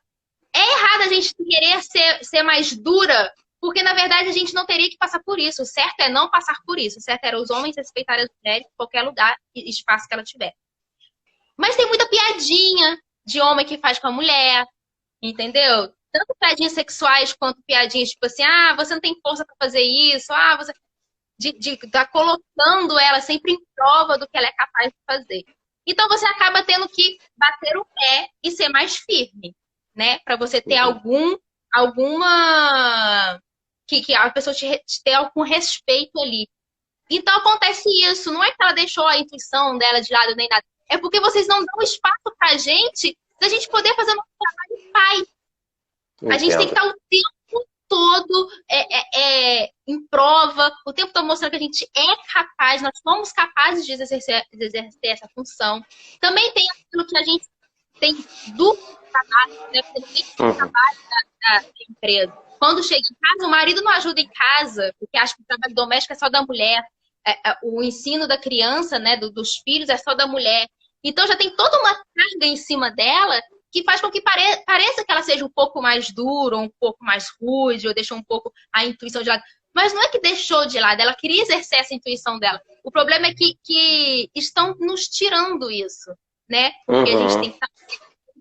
Speaker 2: é errado a gente querer ser mais dura, porque, na verdade, a gente não teria que passar por isso. O certo é não passar por isso. O certo era os homens respeitarem as mulheres em qualquer lugar e espaço que ela tiver. Mas tem muita piadinha de homem que faz com a mulher, entendeu? Tanto piadinhas sexuais quanto piadinhas tipo assim, você não tem força pra fazer isso, você... De tá colocando ela sempre em prova do que ela é capaz de fazer. Então você acaba tendo que bater o pé e ser mais firme, né? Pra você ter alguma... Que a pessoa te ter algum respeito ali. Então acontece isso. Não é que ela deixou a intuição dela de lado nem nada. É porque vocês não dão espaço pra gente, da gente poder fazer o nosso trabalho em paz. A gente tem que estar o tempo todo em prova, o tempo todo mostrando que a gente é capaz, nós somos capazes de exercer essa função. Também tem aquilo que a gente tem do trabalho, né? Tem do trabalho da empresa. Quando chega em casa, o marido não ajuda em casa, porque acha que o trabalho doméstico é só da mulher. O ensino da criança, né, dos filhos, é só da mulher. Então já tem toda uma carga em cima dela que faz com que pareça que ela seja um pouco mais dura, um pouco mais rude, ou deixou um pouco a intuição de lado. Mas não é que deixou de lado, ela queria exercer essa intuição dela. O problema é que estão nos tirando isso, né? Porque a gente tem que estar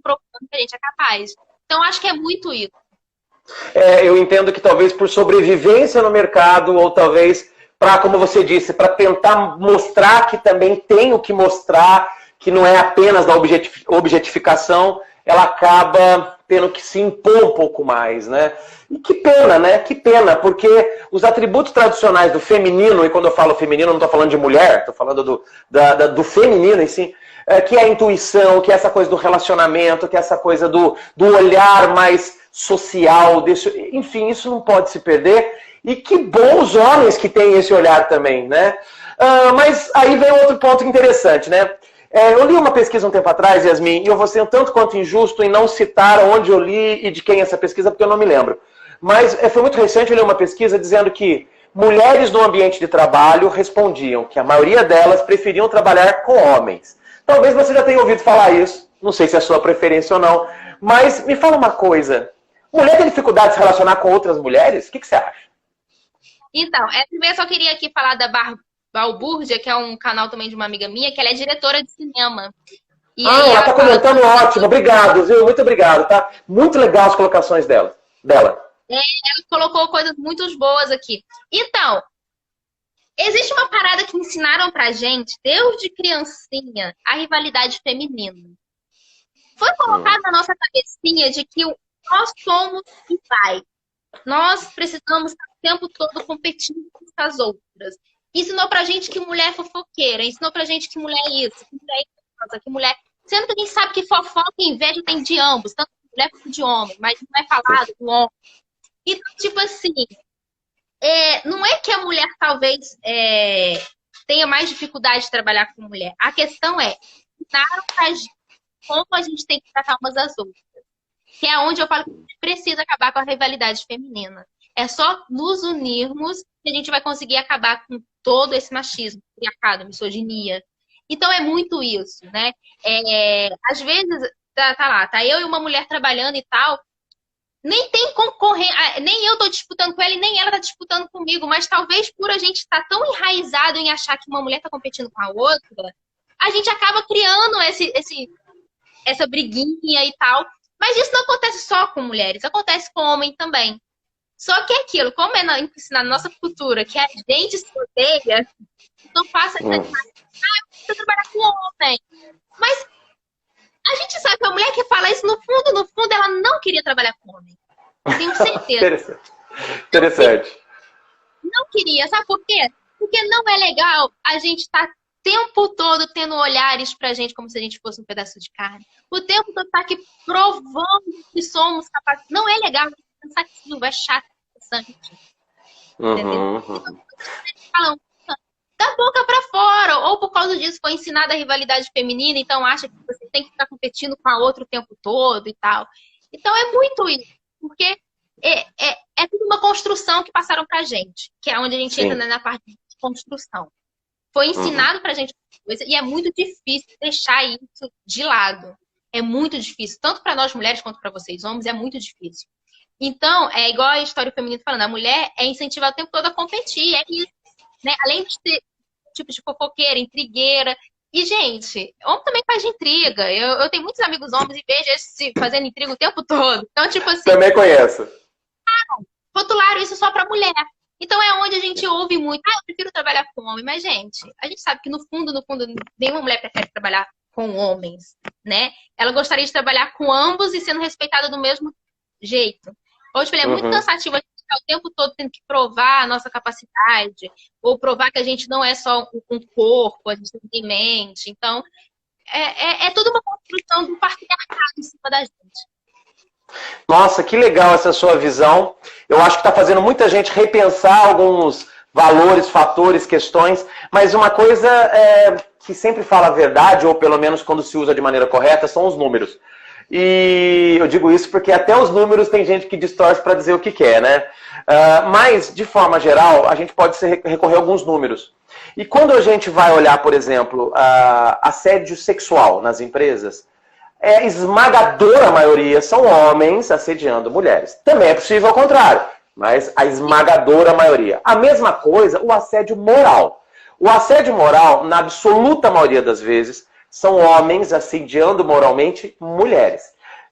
Speaker 2: provando que a gente é capaz. Então acho que é muito isso.
Speaker 1: Eu entendo que talvez por sobrevivência no mercado, ou talvez para, como você disse, para tentar mostrar que também tem o que mostrar, que não é apenas da objetificação, ela acaba tendo que se impor um pouco mais, né? E que pena, né? Que pena, porque os atributos tradicionais do feminino, e quando eu falo feminino, não estou falando de mulher, estou falando do feminino em si, que é a intuição, que é essa coisa do relacionamento, que é essa coisa do olhar mais social, enfim, isso não pode se perder. E que bons homens que têm esse olhar também, né? Mas aí vem outro ponto interessante, né? Eu li uma pesquisa um tempo atrás, Yasmin, e eu vou ser um tanto quanto injusto em não citar onde eu li e de quem é essa pesquisa, porque eu não me lembro. Mas foi muito recente, eu li uma pesquisa dizendo que mulheres no ambiente de trabalho respondiam que a maioria delas preferiam trabalhar com homens. Talvez você já tenha ouvido falar isso, não sei se é a sua preferência ou não, mas me fala uma coisa, mulher tem dificuldade de se relacionar com outras mulheres? O que você acha?
Speaker 2: Então, primeiro eu só queria aqui falar da Balbúrdia, que é um canal também de uma amiga minha, que ela é diretora de cinema. E
Speaker 1: ela tá comentando ótimo, obrigado, viu? Muito obrigado, tá? Muito legal as colocações dela.
Speaker 2: Ela colocou coisas muito boas aqui. Então, existe uma parada que ensinaram pra gente, desde criancinha, a rivalidade feminina. Foi colocado na nossa cabecinha de que nós somos iguais. Nós precisamos estar o tempo todo competindo com as outras. Ensinou pra gente que mulher é fofoqueira, ensinou pra gente que mulher é isso, que mulher é isso, que mulher... Sendo que a gente sabe que fofoca e inveja tem de ambos, tanto de mulher quanto de homem, mas não é falado do homem. Então, tipo assim, não é que a mulher talvez tenha mais dificuldade de trabalhar com mulher. A questão ensinaram pra gente como a gente tem que tratar umas às outras. Que é onde eu falo que a gente precisa acabar com a rivalidade feminina. É só nos unirmos que a gente vai conseguir acabar com todo esse machismo, patriarcado, misoginia. Então é muito isso, né? Às vezes, tá eu e uma mulher trabalhando e tal, nem tem concorrência, nem eu tô disputando com ela e nem ela tá disputando comigo, mas talvez por a gente estar tão enraizado em achar que uma mulher tá competindo com a outra, a gente acaba criando essa briguinha e tal. Mas isso não acontece só com mulheres, acontece com homem também. Só que é aquilo, como é ensinado na nossa cultura, que a gente se odeia, então passa essa eu preciso trabalhar com homem. Mas a gente sabe que a mulher que fala isso, no fundo, ela não queria trabalhar com homem. Tenho certeza.
Speaker 1: Interessante.
Speaker 2: Não queria, sabe por quê? Porque não é legal a gente estar o tempo todo tendo olhares pra gente como se a gente fosse um pedaço de carne. O tempo todo tá aqui provando que somos capazes. Não é legal, é cansativo, é chato, é interessante. Entendeu? Então, falam, da boca pra fora, ou por causa disso foi ensinada a rivalidade feminina, então acha que você tem que ficar competindo com a outra o tempo todo e tal. Então é muito isso, porque é tudo uma construção que passaram pra gente, que é onde a gente entra na parte de construção. Foi ensinado pra gente coisa e é muito difícil deixar isso de lado. É muito difícil, tanto para nós mulheres quanto para vocês homens, é muito difícil. Então, é igual a história feminina falando, a mulher é incentivada o tempo todo a competir, é isso, né? Além de ter tipo de fofoqueira, intrigueira. E, gente, homem também faz de intriga. Eu tenho muitos amigos homens e vejo eles fazendo intriga o tempo todo. Então, tipo assim...
Speaker 3: Também conheço.
Speaker 2: Rotularam isso só pra mulher. Então é onde a gente ouve muito, eu prefiro trabalhar com homem. Mas, gente, a gente sabe que no fundo, nenhuma mulher prefere trabalhar com homens, né? Ela gostaria de trabalhar com ambos e sendo respeitada do mesmo jeito. Hoje, é muito cansativo a gente ficar o tempo todo tendo que provar a nossa capacidade, ou provar que a gente não é só um corpo, a gente tem mente. Então, é toda uma construção do patriarcado em cima da gente.
Speaker 3: Nossa, que legal essa sua visão. Eu acho que está fazendo muita gente repensar alguns valores, fatores, questões, mas uma coisa que sempre fala a verdade, ou pelo menos quando se usa de maneira correta, são os números. E eu digo isso porque até os números tem gente que distorce para dizer o que quer, né? Mas, de forma geral, a gente pode recorrer a alguns números. E quando a gente vai olhar, por exemplo, assédio sexual nas empresas, a esmagadora maioria são homens assediando mulheres. Também é possível ao contrário, mas a esmagadora maioria. A mesma coisa, o assédio moral. O assédio moral, na absoluta maioria das vezes, são homens assediando moralmente mulheres.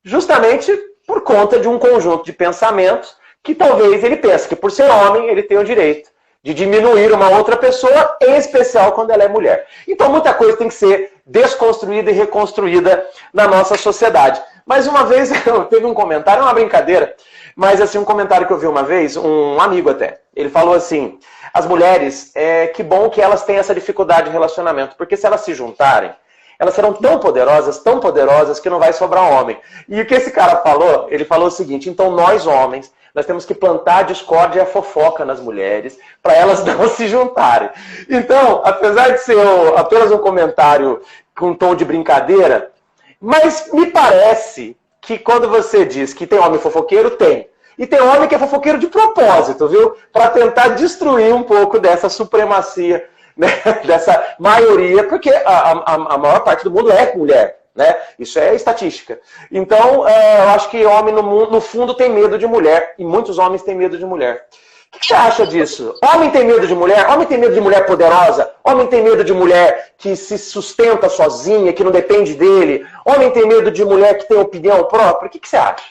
Speaker 3: Justamente por conta de um conjunto de pensamentos que talvez ele pense que por ser homem ele tem o direito de diminuir uma outra pessoa, em especial quando ela é mulher. Então muita coisa tem que ser desconstruída e reconstruída na nossa sociedade. Mas uma vez teve um comentário, uma brincadeira, mas assim, um comentário que eu vi uma vez, um amigo até, ele falou assim, as mulheres, que bom que elas têm essa dificuldade de relacionamento, porque se elas se juntarem, elas serão tão poderosas que não vai sobrar homem. E o que esse cara falou? Ele falou o seguinte, então nós homens, nós temos que plantar a discórdia e a fofoca nas mulheres para elas não se juntarem. Então, apesar de ser apenas um comentário com um tom de brincadeira, mas me parece que quando você diz que tem homem fofoqueiro, tem. E tem homem que é fofoqueiro de propósito, viu? Para tentar destruir um pouco dessa supremacia, né? Dessa maioria, porque a maior parte do mundo é mulher. Né? Isso é estatística. Então, eu acho que homem no fundo tem medo de mulher. E muitos homens têm medo de mulher. O que você acha disso? Homem tem medo de mulher? Homem tem medo de mulher poderosa? Homem tem medo de mulher que se sustenta sozinha, que não depende dele? Homem tem medo de mulher que tem opinião própria? O que você acha?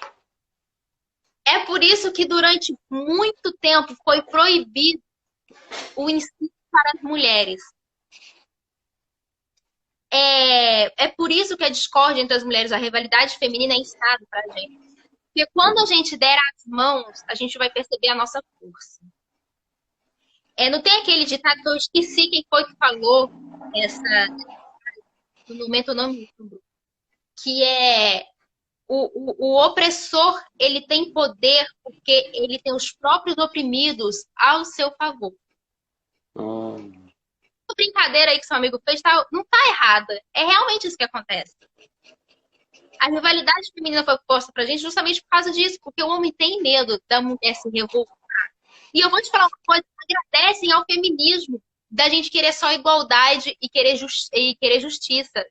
Speaker 2: É por isso que durante muito tempo foi proibido o ensino para as mulheres. É por isso que a discórdia entre as mulheres, a rivalidade feminina é ensinada pra gente. Porque quando a gente der as mãos, a gente vai perceber a nossa força. Não tem aquele ditado que eu esqueci quem foi que falou no momento eu não me lembro, que é o opressor, ele tem poder porque ele tem os próprios oprimidos ao seu favor. Brincadeira aí que seu amigo fez não tá errada. É realmente isso que acontece. A rivalidade feminina foi posta pra gente justamente por causa disso, porque o homem tem medo da mulher se revoltar. E eu vou te falar uma coisa, agradecem ao feminismo da gente querer só igualdade e querer justiça.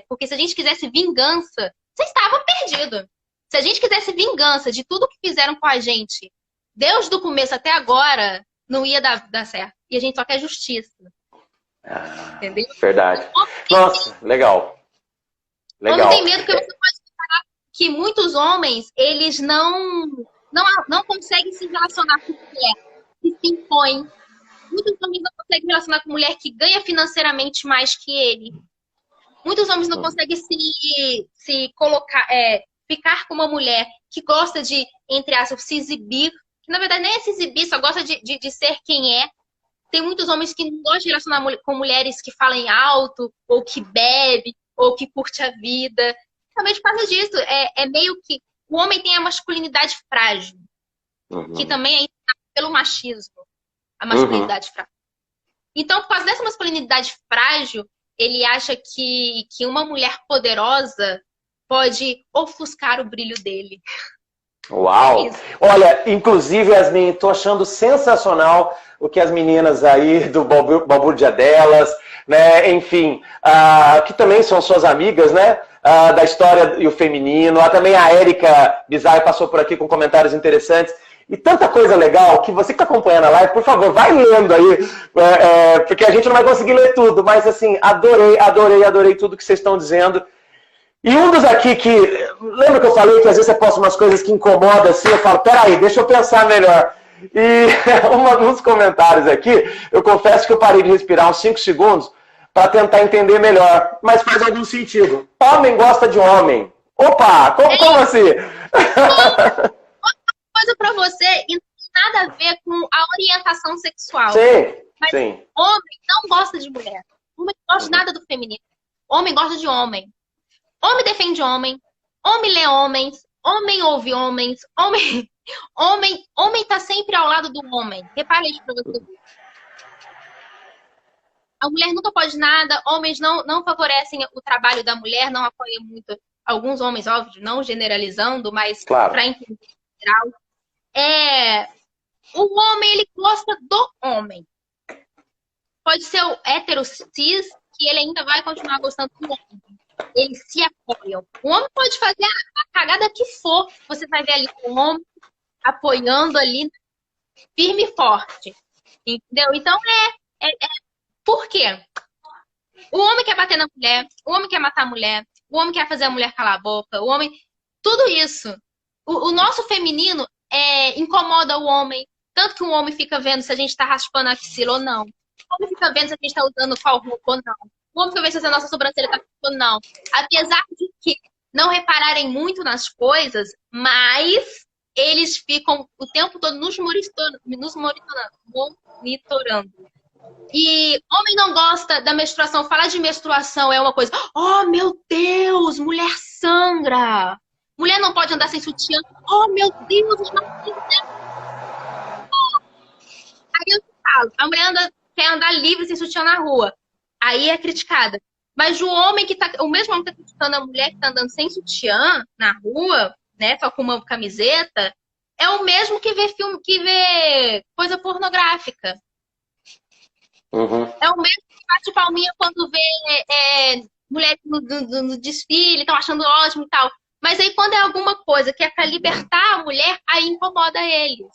Speaker 2: Porque se a gente quisesse vingança, você estava perdido. Se a gente quisesse vingança de tudo que fizeram com a gente, desde o começo até agora, não ia dar certo. E a gente só quer justiça. Entendeu?
Speaker 3: Verdade. Nossa, legal.
Speaker 2: Homem tem medo porque você pode falar que muitos homens, eles não conseguem se relacionar com mulher que se impõe. Muitos homens não conseguem relacionar com mulher que ganha financeiramente mais que ele. Muitos homens não conseguem se colocar, ficar com uma mulher que gosta de, entre aspas, se exibir. Que na verdade nem é se exibir, só gosta de ser quem é. Tem muitos homens que não gostam de relacionar com mulheres que falam alto, ou que bebe, ou que curte a vida. Também por causa disso. É meio que o homem tem a masculinidade frágil, que também é ensinado pelo machismo. A masculinidade frágil. Então, por causa dessa masculinidade frágil, ele acha que uma mulher poderosa pode ofuscar o brilho dele.
Speaker 3: Uau! Olha, inclusive, Yasmin, tô achando sensacional o que as meninas aí do Balbúrdia delas, né? Enfim, que também são suas amigas, né? Da história e o feminino. Também a Érica Bizarre passou por aqui com comentários interessantes. E tanta coisa legal que você que está acompanhando a live, por favor, vai lendo aí, porque a gente não vai conseguir ler tudo, mas assim, adorei tudo que vocês estão dizendo. E um dos aqui que... Lembra que eu falei que às vezes você posta umas coisas que incomodam assim? Eu falo, peraí, deixa eu pensar melhor. E um dos comentários aqui, eu confesso que eu parei de respirar uns 5 segundos para tentar entender melhor. Mas faz algum sentido. Homem gosta de homem. Opa, como assim?
Speaker 2: Coisa para você e não tem nada a ver com a orientação sexual. Mas
Speaker 3: sim.
Speaker 2: Homem não gosta de mulher. Homem não gosta de nada do feminino. Homem gosta de homem. Homem defende homem. Homem lê homens. Homem ouve homens. Homem tá sempre ao lado do homem. Repara isso pra você. A mulher nunca pode nada. Homens não favorecem o trabalho da mulher, não apoiam muito. Alguns homens, óbvio, não generalizando, mas
Speaker 3: claro,
Speaker 2: para entender em geral. O homem, ele gosta do homem. Pode ser o hétero cis, que ele ainda vai continuar gostando do homem. Eles se apoiam. O homem pode fazer a cagada que for. Você vai ver ali o homem apoiando ali, firme e forte. Entendeu? Então, por quê? O homem quer bater na mulher, o homem quer matar a mulher, o homem quer fazer a mulher calar a boca, o homem... Tudo isso. O nosso feminino incomoda o homem. Tanto que o homem fica vendo se a gente tá raspando a axila ou não. O homem fica vendo se a gente tá usando qual roupa ou não. O homem fica vendo se a nossa sobrancelha tá ou não. Apesar de que não repararem muito nas coisas, mas eles ficam o tempo todo nos monitorando. E homem não gosta da menstruação. Falar de menstruação é uma coisa. Oh, meu Deus, mulher sangra. Mulher não pode andar sem sutiã. Oh, meu Deus, os maridos. Aí eu falo, a mulher quer andar livre sem sutiã na rua. Aí é criticada. Mas o mesmo homem que tá criticando a mulher que tá andando sem sutiã na rua, né, só com uma camiseta, é o mesmo que vê filme, que vê coisa pornográfica.
Speaker 3: Uhum.
Speaker 2: É o mesmo que bate palminha quando vê mulheres no desfile, estão achando ótimo e tal. Mas aí quando é alguma coisa que é para libertar a mulher, aí incomoda eles.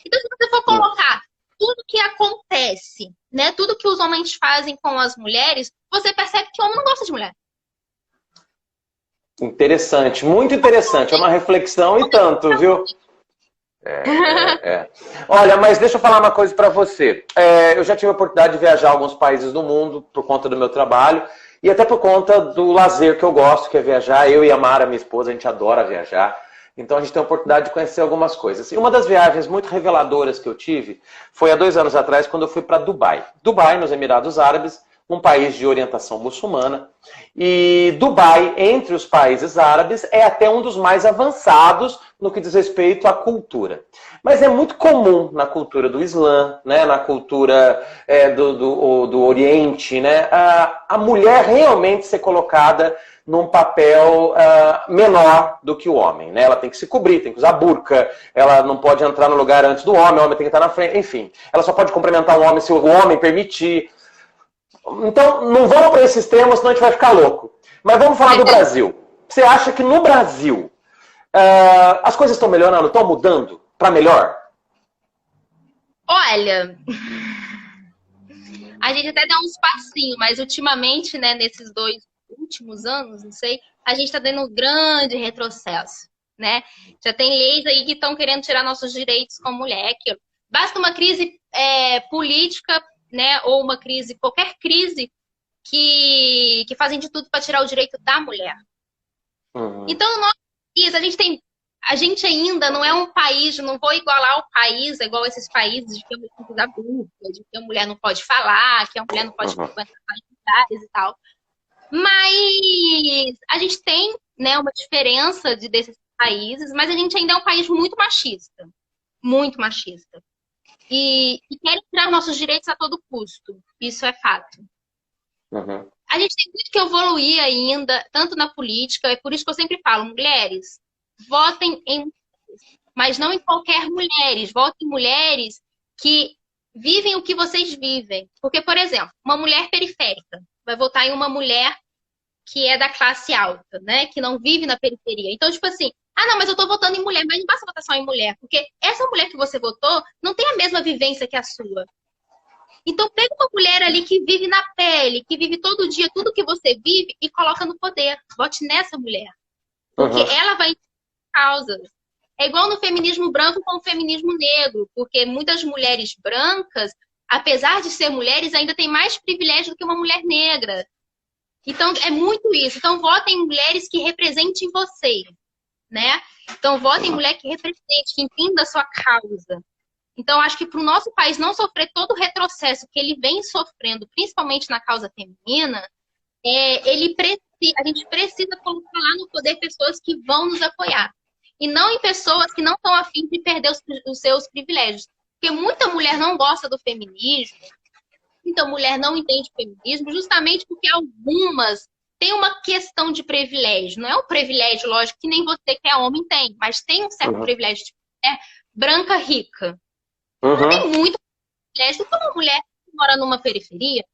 Speaker 2: Então se você for colocar tudo que acontece, né, tudo que os homens fazem com as mulheres, você percebe que o homem não gosta de mulher.
Speaker 3: Interessante, muito interessante. É uma reflexão e tanto, viu? Olha, mas deixa eu falar uma coisa pra você. Eu já tive a oportunidade de viajar a alguns países do mundo por conta do meu trabalho e até por conta do lazer que eu gosto, que é viajar. Eu e a Mara, minha esposa, a gente adora viajar. Então a gente tem a oportunidade de conhecer algumas coisas. E uma das viagens muito reveladoras que eu tive foi há 2 anos atrás, quando eu fui para Dubai. Dubai, nos Emirados Árabes, um país de orientação muçulmana. E Dubai, entre os países árabes, é até um dos mais avançados no que diz respeito à cultura. Mas é muito comum na cultura do Islã, né, na cultura do Oriente, né, a mulher realmente ser colocada num papel menor do que o homem, né? Ela tem que se cobrir, tem que usar burca, ela não pode entrar no lugar antes do homem, o homem tem que estar na frente, enfim. Ela só pode cumprimentar o homem se o homem permitir. Então, não vamos para esses termos, senão a gente vai ficar louco. Mas vamos falar do Brasil. Você acha que no Brasil as coisas estão melhorando, estão mudando para melhor?
Speaker 2: Olha, a gente até dá uns passinhos, mas ultimamente, né, nesses 2 últimos anos, não sei, a gente está dando um grande retrocesso, né? Já tem leis aí que estão querendo tirar nossos direitos como mulher. Basta uma crise política, né, ou uma crise, qualquer crise que fazem de tudo para tirar o direito da mulher.
Speaker 3: Uhum.
Speaker 2: Então, a gente ainda não é um país, não vou igualar o país, igual esses países de que a mulher tem que usar burca, de que a mulher não pode falar, que a mulher não pode frequentar lugares e tal. Mas a gente tem, né, uma diferença desses países, mas a gente ainda é um país muito machista. Muito machista. E querem tirar nossos direitos a todo custo. Isso é fato.
Speaker 3: Uhum.
Speaker 2: A gente tem muito que evoluir ainda, tanto na política, é por isso que eu sempre falo, mulheres, votem em, mas não em qualquer mulheres, votem em mulheres que vivem o que vocês vivem. Porque, por exemplo, uma mulher periférica vai votar em uma mulher que é da classe alta, né? Que não vive na periferia. Então, tipo assim, não, mas eu tô votando em mulher, mas não basta votar só em mulher, porque essa mulher que você votou não tem a mesma vivência que a sua. Então, pega uma mulher ali que vive na pele, que vive todo dia tudo que você vive e coloca no poder. Vote nessa mulher. Porque ela vai entender causas. É igual no feminismo branco com o feminismo negro, porque muitas mulheres brancas, apesar de ser mulheres, ainda têm mais privilégio do que uma mulher negra. Então, é muito isso. Então, votem em mulheres que representem você, né? Então, votem em mulher que represente, que entenda a sua causa. Então, acho que para o nosso país não sofrer todo o retrocesso que ele vem sofrendo, principalmente na causa feminina, a gente precisa colocar lá no poder pessoas que vão nos apoiar. E não em pessoas que não estão a fim de perder os seus privilégios. Porque muita mulher não gosta do feminismo, muita mulher não entende feminismo, justamente porque algumas têm uma questão de privilégio. Não é um privilégio, lógico, que nem você que é homem tem, mas tem um certo privilégio de mulher branca rica. Não tem muito privilégio que uma mulher que mora numa periferia.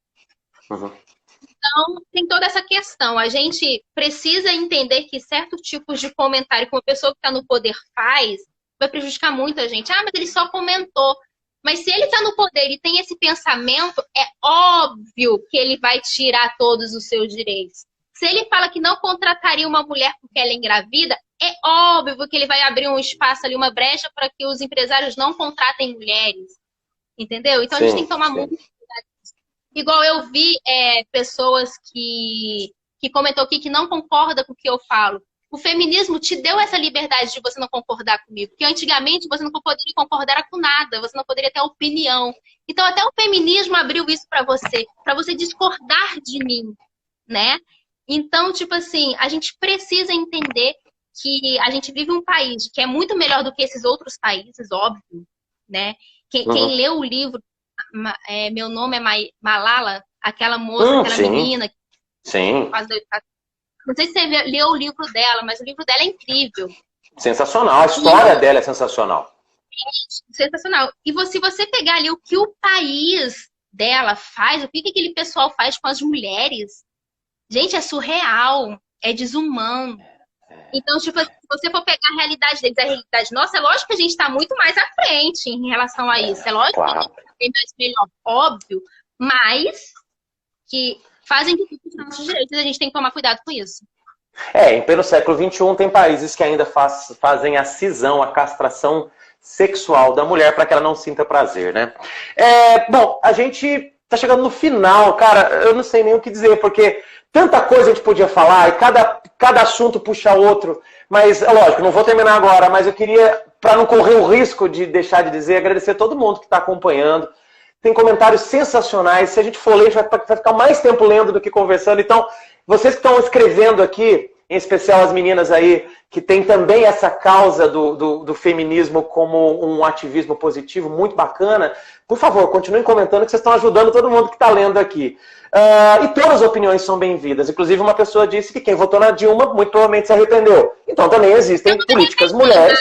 Speaker 2: Então, tem toda essa questão. A gente precisa entender que certos tipos de comentário que uma pessoa que está no poder faz vai prejudicar muita gente. Mas ele só comentou. Mas se ele está no poder e tem esse pensamento, é óbvio que ele vai tirar todos os seus direitos. Se ele fala que não contrataria uma mulher porque ela é engravida, é óbvio que ele vai abrir um espaço ali, uma brecha para que os empresários não contratem mulheres. Entendeu? Então a gente tem que tomar muito cuidado. Igual eu vi pessoas que comentou aqui que não concorda com o que eu falo. O feminismo te deu essa liberdade de você não concordar comigo. Porque antigamente você não poderia concordar com nada, você não poderia ter opinião. Então até o feminismo abriu isso para você discordar de mim, né? Então, tipo assim, a gente precisa entender que a gente vive um país que é muito melhor do que esses outros países, óbvio, né? Quem leu o livro Meu Nome é Malala, aquela moça, aquela menina...
Speaker 3: Sim.
Speaker 2: Não sei se você leu o livro dela, mas o livro dela é incrível.
Speaker 3: Sensacional, a história dela é sensacional.
Speaker 2: Sensacional. E se você pegar ali o que o país dela faz, o que aquele pessoal faz com as mulheres, gente, é surreal, é desumano. Então, tipo, se você for pegar a realidade deles, a realidade nossa, é lógico que a gente está muito mais à frente em relação a isso. É lógico que a gente tem mais melhor, óbvio, mas que fazem de tudo os nossos direitos, a gente tem que tomar cuidado com isso.
Speaker 3: Em pleno século XXI, tem países que ainda fazem a cisão, a castração sexual da mulher para que ela não sinta prazer, né? Bom, a gente tá chegando no final, cara, eu não sei nem o que dizer, porque tanta coisa a gente podia falar e cada assunto puxa outro, mas é lógico, não vou terminar agora, mas eu queria, para não correr o risco de deixar de dizer, agradecer a todo mundo que está acompanhando. Tem comentários sensacionais, se a gente for ler, a gente vai ficar mais tempo lendo do que conversando, então vocês que estão escrevendo aqui, em especial as meninas aí, que tem também essa causa do feminismo como um ativismo positivo, muito bacana, por favor, continuem comentando que vocês estão ajudando todo mundo que está lendo aqui. E todas as opiniões são bem-vindas. Inclusive uma pessoa disse que quem votou na Dilma muito provavelmente se arrependeu. Então também existem políticas mulheres.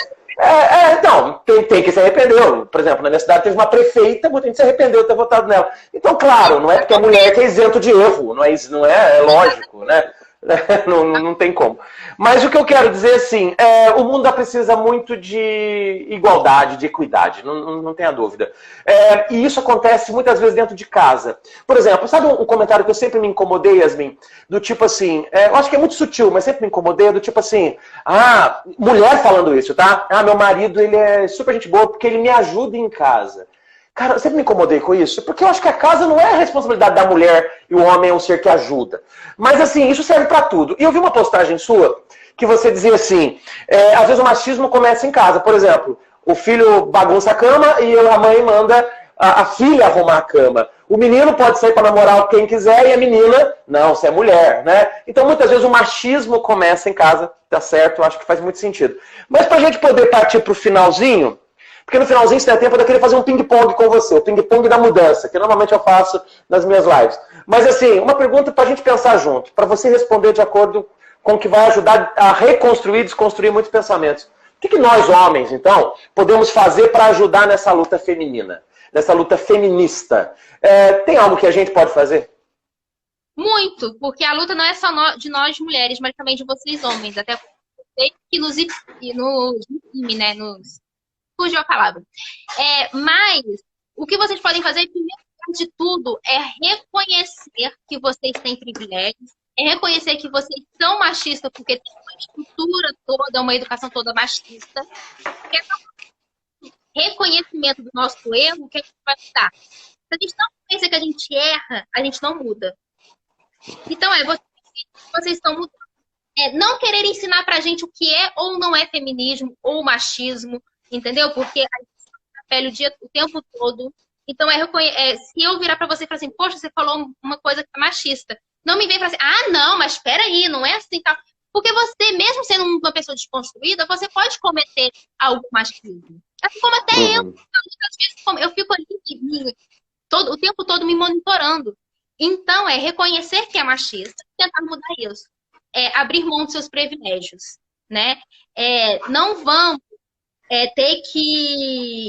Speaker 3: Não, tem que se arrependeu. Por exemplo, na minha cidade teve uma prefeita, muita gente se arrependeu de ter votado nela. Então, claro, não é porque a mulher que é isento de erro, é lógico, né? Não tem como. Mas o que eu quero dizer assim, o mundo precisa muito de igualdade, de equidade, não tenha dúvida. E isso acontece muitas vezes dentro de casa. Por exemplo, sabe um comentário que eu sempre me incomodei, Yasmin? Do tipo assim, eu acho que é muito sutil, mas sempre me incomodei, do tipo assim, mulher falando isso, tá? Meu marido, ele é super gente boa porque ele me ajuda em casa. Cara, eu sempre me incomodei com isso, porque eu acho que a casa não é a responsabilidade da mulher e o homem é um ser que ajuda. Mas assim, isso serve pra tudo. E eu vi uma postagem sua que você dizia assim, às vezes o machismo começa em casa. Por exemplo, o filho bagunça a cama e a mãe manda a filha arrumar a cama. O menino pode sair pra namorar quem quiser e a menina, não, você é mulher, né? Então muitas vezes o machismo começa em casa, tá certo? Eu acho que faz muito sentido. Mas pra gente poder partir pro finalzinho, porque no finalzinho, se der tempo, eu queria fazer um ping-pong com você, o ping-pong da mudança, que normalmente eu faço nas minhas lives. Mas assim, uma pergunta para a gente pensar junto, para você responder de acordo com o que vai ajudar a reconstruir, desconstruir muitos pensamentos. O que nós, homens, então, podemos fazer para ajudar nessa luta feminina, nessa luta feminista? Tem algo que a gente pode fazer?
Speaker 2: Muito, porque a luta não é só de nós mulheres, mas também de vocês homens, até porque que nos né, fugiu a palavra. Mas o que vocês podem fazer, primeiro de tudo, é reconhecer que vocês têm privilégios, é reconhecer que vocês são machistas, porque tem uma estrutura toda, uma educação toda machista. Reconhecimento do nosso erro, o que a gente vai mudar? Se a gente não pensa que a gente erra, a gente não muda. Então, vocês estão mudando. Não querer ensinar pra gente o que é ou não é feminismo ou machismo, entendeu? Porque a gente está na pele o tempo todo. Então, se eu virar pra você e falar assim, poxa, você falou uma coisa que é machista. Não me vem pra assim, não, mas espera aí, não é assim tal. Porque você, mesmo sendo uma pessoa desconstruída, você pode cometer algo machismo. Assim como até eu. Às vezes, eu fico ali o tempo todo me monitorando. Então, é reconhecer que é machista e tentar mudar isso. Abrir mão dos seus privilégios, né? Não vamos ter que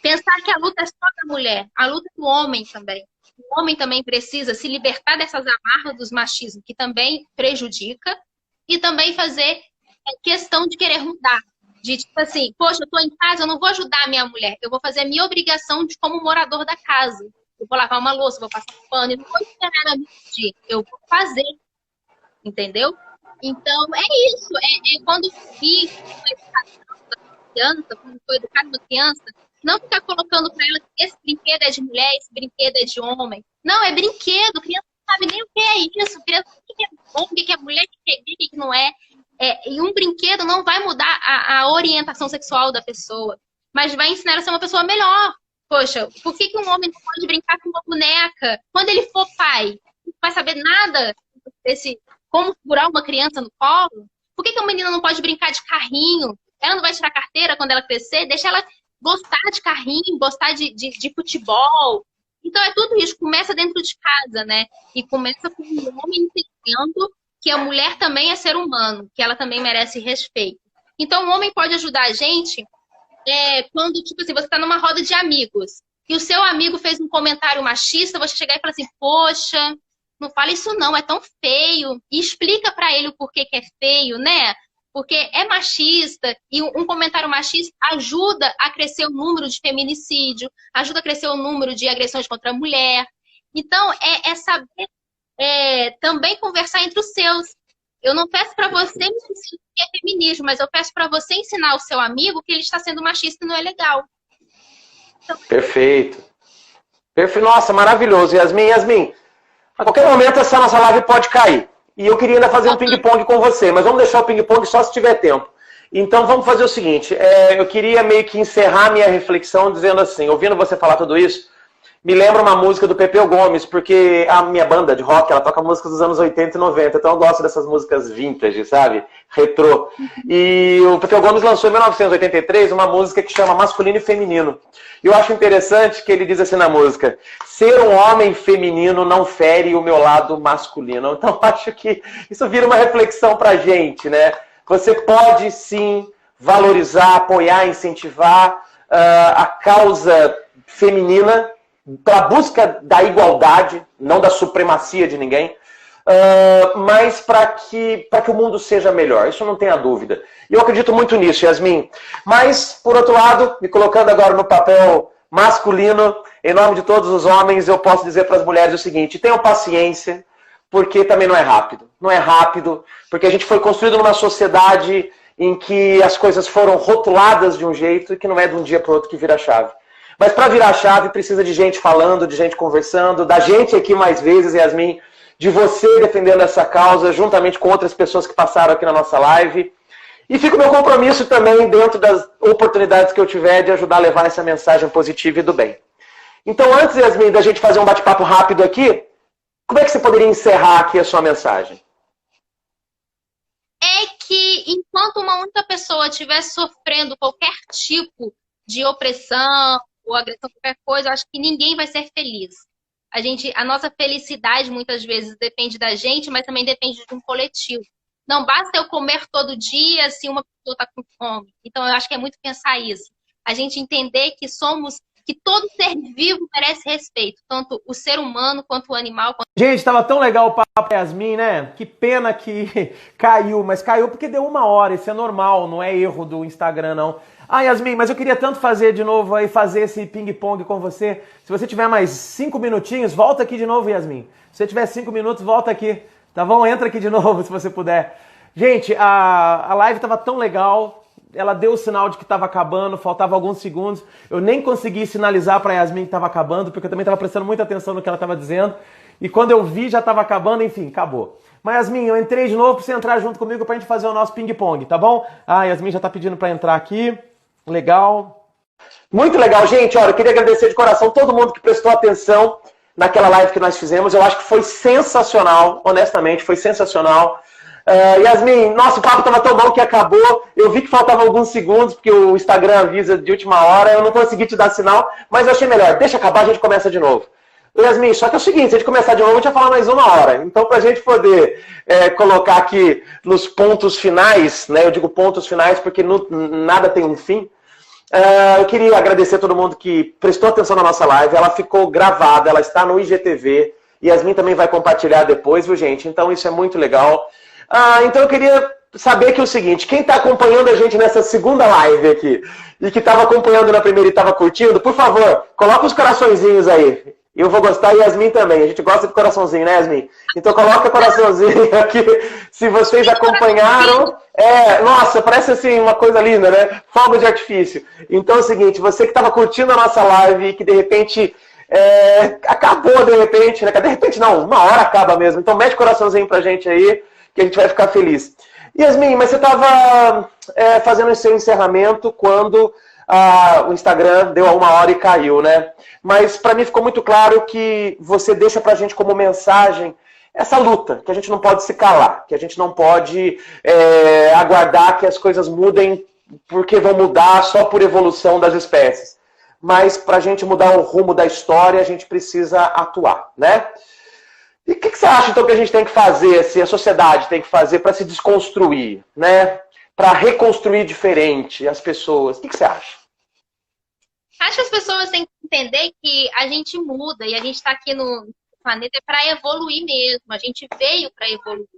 Speaker 2: pensar que a luta é só da mulher. A luta é do homem também. O homem também precisa se libertar dessas amarras dos machismos, que também prejudica, e também fazer questão de querer mudar. De tipo assim, poxa, eu tô em casa, eu não vou ajudar a minha mulher, eu vou fazer a minha obrigação de como morador da casa. Eu vou lavar uma louça, vou passar um pano, eu não vou esperar ela me pedir, eu vou fazer. Entendeu? Então, é isso. Quando vi a educação da criança, quando foi educar uma criança, não ficar colocando para ela que esse brinquedo é de mulher, esse brinquedo é de homem. Não, é brinquedo. Criança não sabe nem o que é isso. Criança não sabe o que é bom, o que é mulher, o que é gay, o que não é. E um brinquedo não vai mudar a orientação sexual da pessoa, mas vai ensinar ela a ser uma pessoa melhor. Poxa, por que um homem não pode brincar com uma boneca? Quando ele for pai, não vai saber nada como segurar uma criança no colo? Por que uma menina não pode brincar de carrinho? Ela não vai tirar carteira quando ela crescer? Deixa ela gostar de carrinho, gostar de futebol. Então, tudo isso. Começa dentro de casa, né? E começa com o homem entendendo que a mulher também é ser humano, que ela também merece respeito. Então, o homem pode ajudar a gente quando, tipo assim, você está numa roda de amigos e o seu amigo fez um comentário machista, você chegar e falar assim, poxa, não fala isso não, é tão feio. E explica pra ele o porquê que é feio, né? Porque é machista e um comentário machista ajuda a crescer o número de feminicídio, ajuda a crescer o número de agressões contra a mulher. Então, é saber também conversar entre os seus. Eu não peço pra você me ensinar o que é feminismo, mas eu peço pra você ensinar ao seu amigo que ele está sendo machista e não é legal. Então,
Speaker 3: Perfeito. Nossa, maravilhoso. Yasmin, a qualquer momento essa nossa live pode cair. E eu queria ainda fazer um ping-pong com você, mas vamos deixar o ping-pong só se tiver tempo. Então vamos fazer o seguinte, eu queria meio que encerrar minha reflexão dizendo assim, ouvindo você falar tudo isso, me lembra uma música do Pepeu Gomes, porque a minha banda de rock, ela toca músicas dos anos 80 e 90, então eu gosto dessas músicas vintage, sabe? Retrô. E o Pepeu Gomes lançou em 1983 uma música que chama Masculino e Feminino. E eu acho interessante que ele diz assim na música, ser um homem feminino não fere o meu lado masculino. Então acho que isso vira uma reflexão pra gente, né? Você pode sim valorizar, apoiar, incentivar a causa feminina, para a busca da igualdade, não da supremacia de ninguém, mas para que o mundo seja melhor. Isso não tenha dúvida. E eu acredito muito nisso, Yasmin. Mas, por outro lado, me colocando agora no papel masculino, em nome de todos os homens, eu posso dizer para as mulheres o seguinte, tenham paciência, porque também não é rápido. Não é rápido, porque a gente foi construído numa sociedade em que as coisas foram rotuladas de um jeito e que não é de um dia para o outro que vira a chave. Mas para virar a chave precisa de gente falando, de gente conversando, da gente aqui mais vezes, Yasmin, de você defendendo essa causa, juntamente com outras pessoas que passaram aqui na nossa live. E fica o meu compromisso também, dentro das oportunidades que eu tiver, de ajudar a levar essa mensagem positiva e do bem. Então, antes, Yasmin, da gente fazer um bate-papo rápido aqui, como é que você poderia encerrar aqui a sua mensagem?
Speaker 2: É que enquanto uma única pessoa estiver sofrendo qualquer tipo de opressão, ou agressão, qualquer coisa, eu acho que ninguém vai ser feliz. A nossa felicidade muitas vezes depende da gente, mas também depende de um coletivo. Não basta eu comer todo dia se uma pessoa está com fome. Então, eu acho que é muito pensar isso. A gente entender que todo ser vivo merece respeito, tanto o ser humano quanto o animal.
Speaker 1: Gente, estava tão legal o papo com a Yasmin, né? Que pena que caiu, mas caiu porque deu 1 hora, isso é normal, não é erro do Instagram, não. Ah, Yasmin, mas eu queria tanto fazer de novo aí, fazer esse ping-pong com você. Se você tiver mais 5 minutinhos, volta aqui de novo, Yasmin. Se você tiver 5 minutos, volta aqui, tá bom? Entra aqui de novo, se você puder. Gente, a live estava tão legal, ela deu o sinal de que estava acabando, faltava alguns segundos. Eu nem consegui sinalizar para a Yasmin que estava acabando, porque eu também estava prestando muita atenção no que ela estava dizendo. E quando eu vi, já estava acabando, enfim, acabou. Mas, Yasmin, eu entrei de novo para você entrar junto comigo para a gente fazer o nosso ping-pong, tá bom? Ah, Yasmin já está pedindo para entrar aqui. Legal.
Speaker 3: Muito legal, gente. Olha, eu queria agradecer de coração todo mundo que prestou atenção naquela live que nós fizemos. Eu acho que foi sensacional, honestamente, foi sensacional. Yasmin, nosso papo estava tão bom que acabou. Eu vi que faltavam alguns segundos, porque o Instagram avisa de última hora. Eu não consegui te dar sinal, mas eu achei melhor. Deixa acabar, a gente começa de novo. Yasmin, só que é o seguinte, se a gente começar de novo, a gente vai falar mais 1 hora. Então, para a gente poder colocar aqui nos pontos finais, né? Eu digo pontos finais porque nada tem um fim. Eu queria agradecer a todo mundo que prestou atenção na nossa live. Ela ficou gravada, ela está no IGTV. Yasmin também vai compartilhar depois, viu, gente? Então, isso é muito legal. Então, eu queria saber que é o seguinte, quem está acompanhando a gente nessa segunda live aqui e que estava acompanhando na primeira e estava curtindo, por favor, coloca os coraçõezinhos aí. Eu vou gostar e Yasmin também. A gente gosta de coraçãozinho, né, Yasmin? Então coloca coraçãozinho aqui. Se vocês acompanharam... nossa, parece assim uma coisa linda, né? Fogo de artifício. Então é o seguinte, você que estava curtindo a nossa live e que de repente... acabou de repente, né? De repente não, 1 hora acaba mesmo. Então mete coraçãozinho pra gente aí, que a gente vai ficar feliz. Yasmin, mas você estava fazendo o seu encerramento quando... o Instagram deu a 1 hora e caiu, né? Mas para mim ficou muito claro que você deixa pra gente como mensagem essa luta, que a gente não pode se calar, que a gente não pode aguardar que as coisas mudem porque vão mudar só por evolução das espécies. Mas pra gente mudar o rumo da história, a gente precisa atuar, né? E o que você acha então que a gente tem que fazer, assim, a sociedade tem que fazer para se desconstruir, né? Para reconstruir diferente as pessoas. O que você acha?
Speaker 2: Acho que as pessoas têm que entender que a gente muda e a gente está aqui no planeta para evoluir mesmo. A gente veio para evoluir,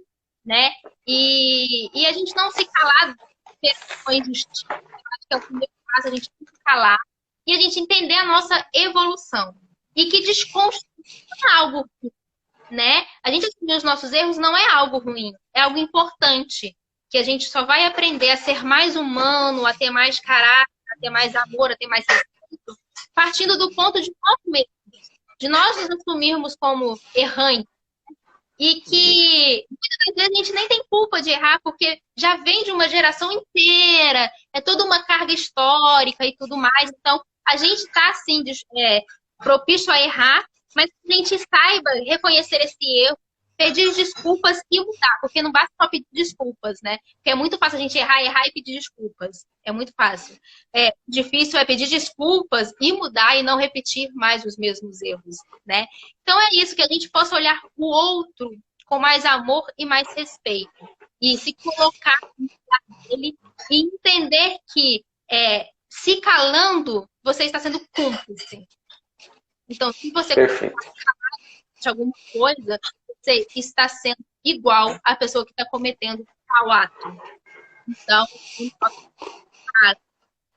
Speaker 2: né? E a gente não se calar com injustiça. Acho que é o primeiro passo, a gente tem que calar e a gente entender a nossa evolução. E que desconstruir não é algo ruim, né? A gente assumir os nossos erros não é algo ruim, é algo importante. Que a gente só vai aprender a ser mais humano, a ter mais caráter, a ter mais amor, a ter mais respeito, partindo do ponto de nós mesmos, de nós nos assumirmos como errantes. E que muitas das vezes a gente nem tem culpa de errar, porque já vem de uma geração inteira, é toda uma carga histórica e tudo mais. Então, a gente está, assim, propício a errar, mas que a gente saiba reconhecer esse erro, pedir desculpas e mudar, porque não basta só pedir desculpas, né? Porque é muito fácil a gente errar e pedir desculpas. É muito fácil. Difícil é pedir desculpas e mudar e não repetir mais os mesmos erros, né? Então é isso, que a gente possa olhar o outro com mais amor e mais respeito. E se colocar no lugar dele e entender que se calando, você está sendo cúmplice. Então, se você de alguma coisa, você está sendo igual à pessoa que está cometendo tal ato. Então,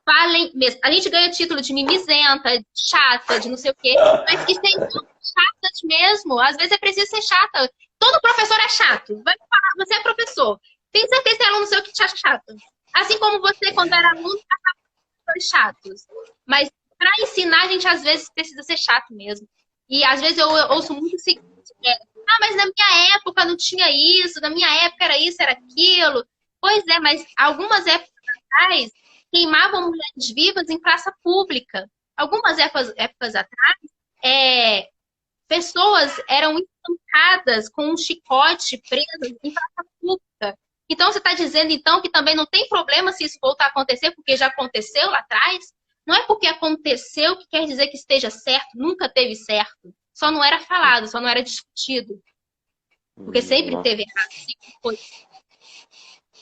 Speaker 2: falem mesmo. A gente ganha título de mimizenta, de chata, de não sei o quê, mas que sejam chatas mesmo. Às vezes é preciso ser chata. Todo professor é chato. Vai falar, você é professor. Tem certeza que tem aluno seu que te acha chato. Assim como você, quando era aluno, achava professores chatos. Mas para ensinar, a gente às vezes precisa ser chato mesmo. E às vezes eu ouço muito o seguinte, mas na minha época não tinha isso, na minha época era isso, era aquilo. Pois é, mas algumas épocas atrás queimavam mulheres vivas em praça pública. Algumas épocas atrás, pessoas eram espancadas com um chicote presas em praça pública. Então você está dizendo então que também não tem problema se isso voltar a acontecer, porque já aconteceu lá atrás? Não é porque aconteceu que quer dizer que esteja certo, nunca teve certo. só não era falado, só não era discutido. Porque sempre teve errado, sempre foi.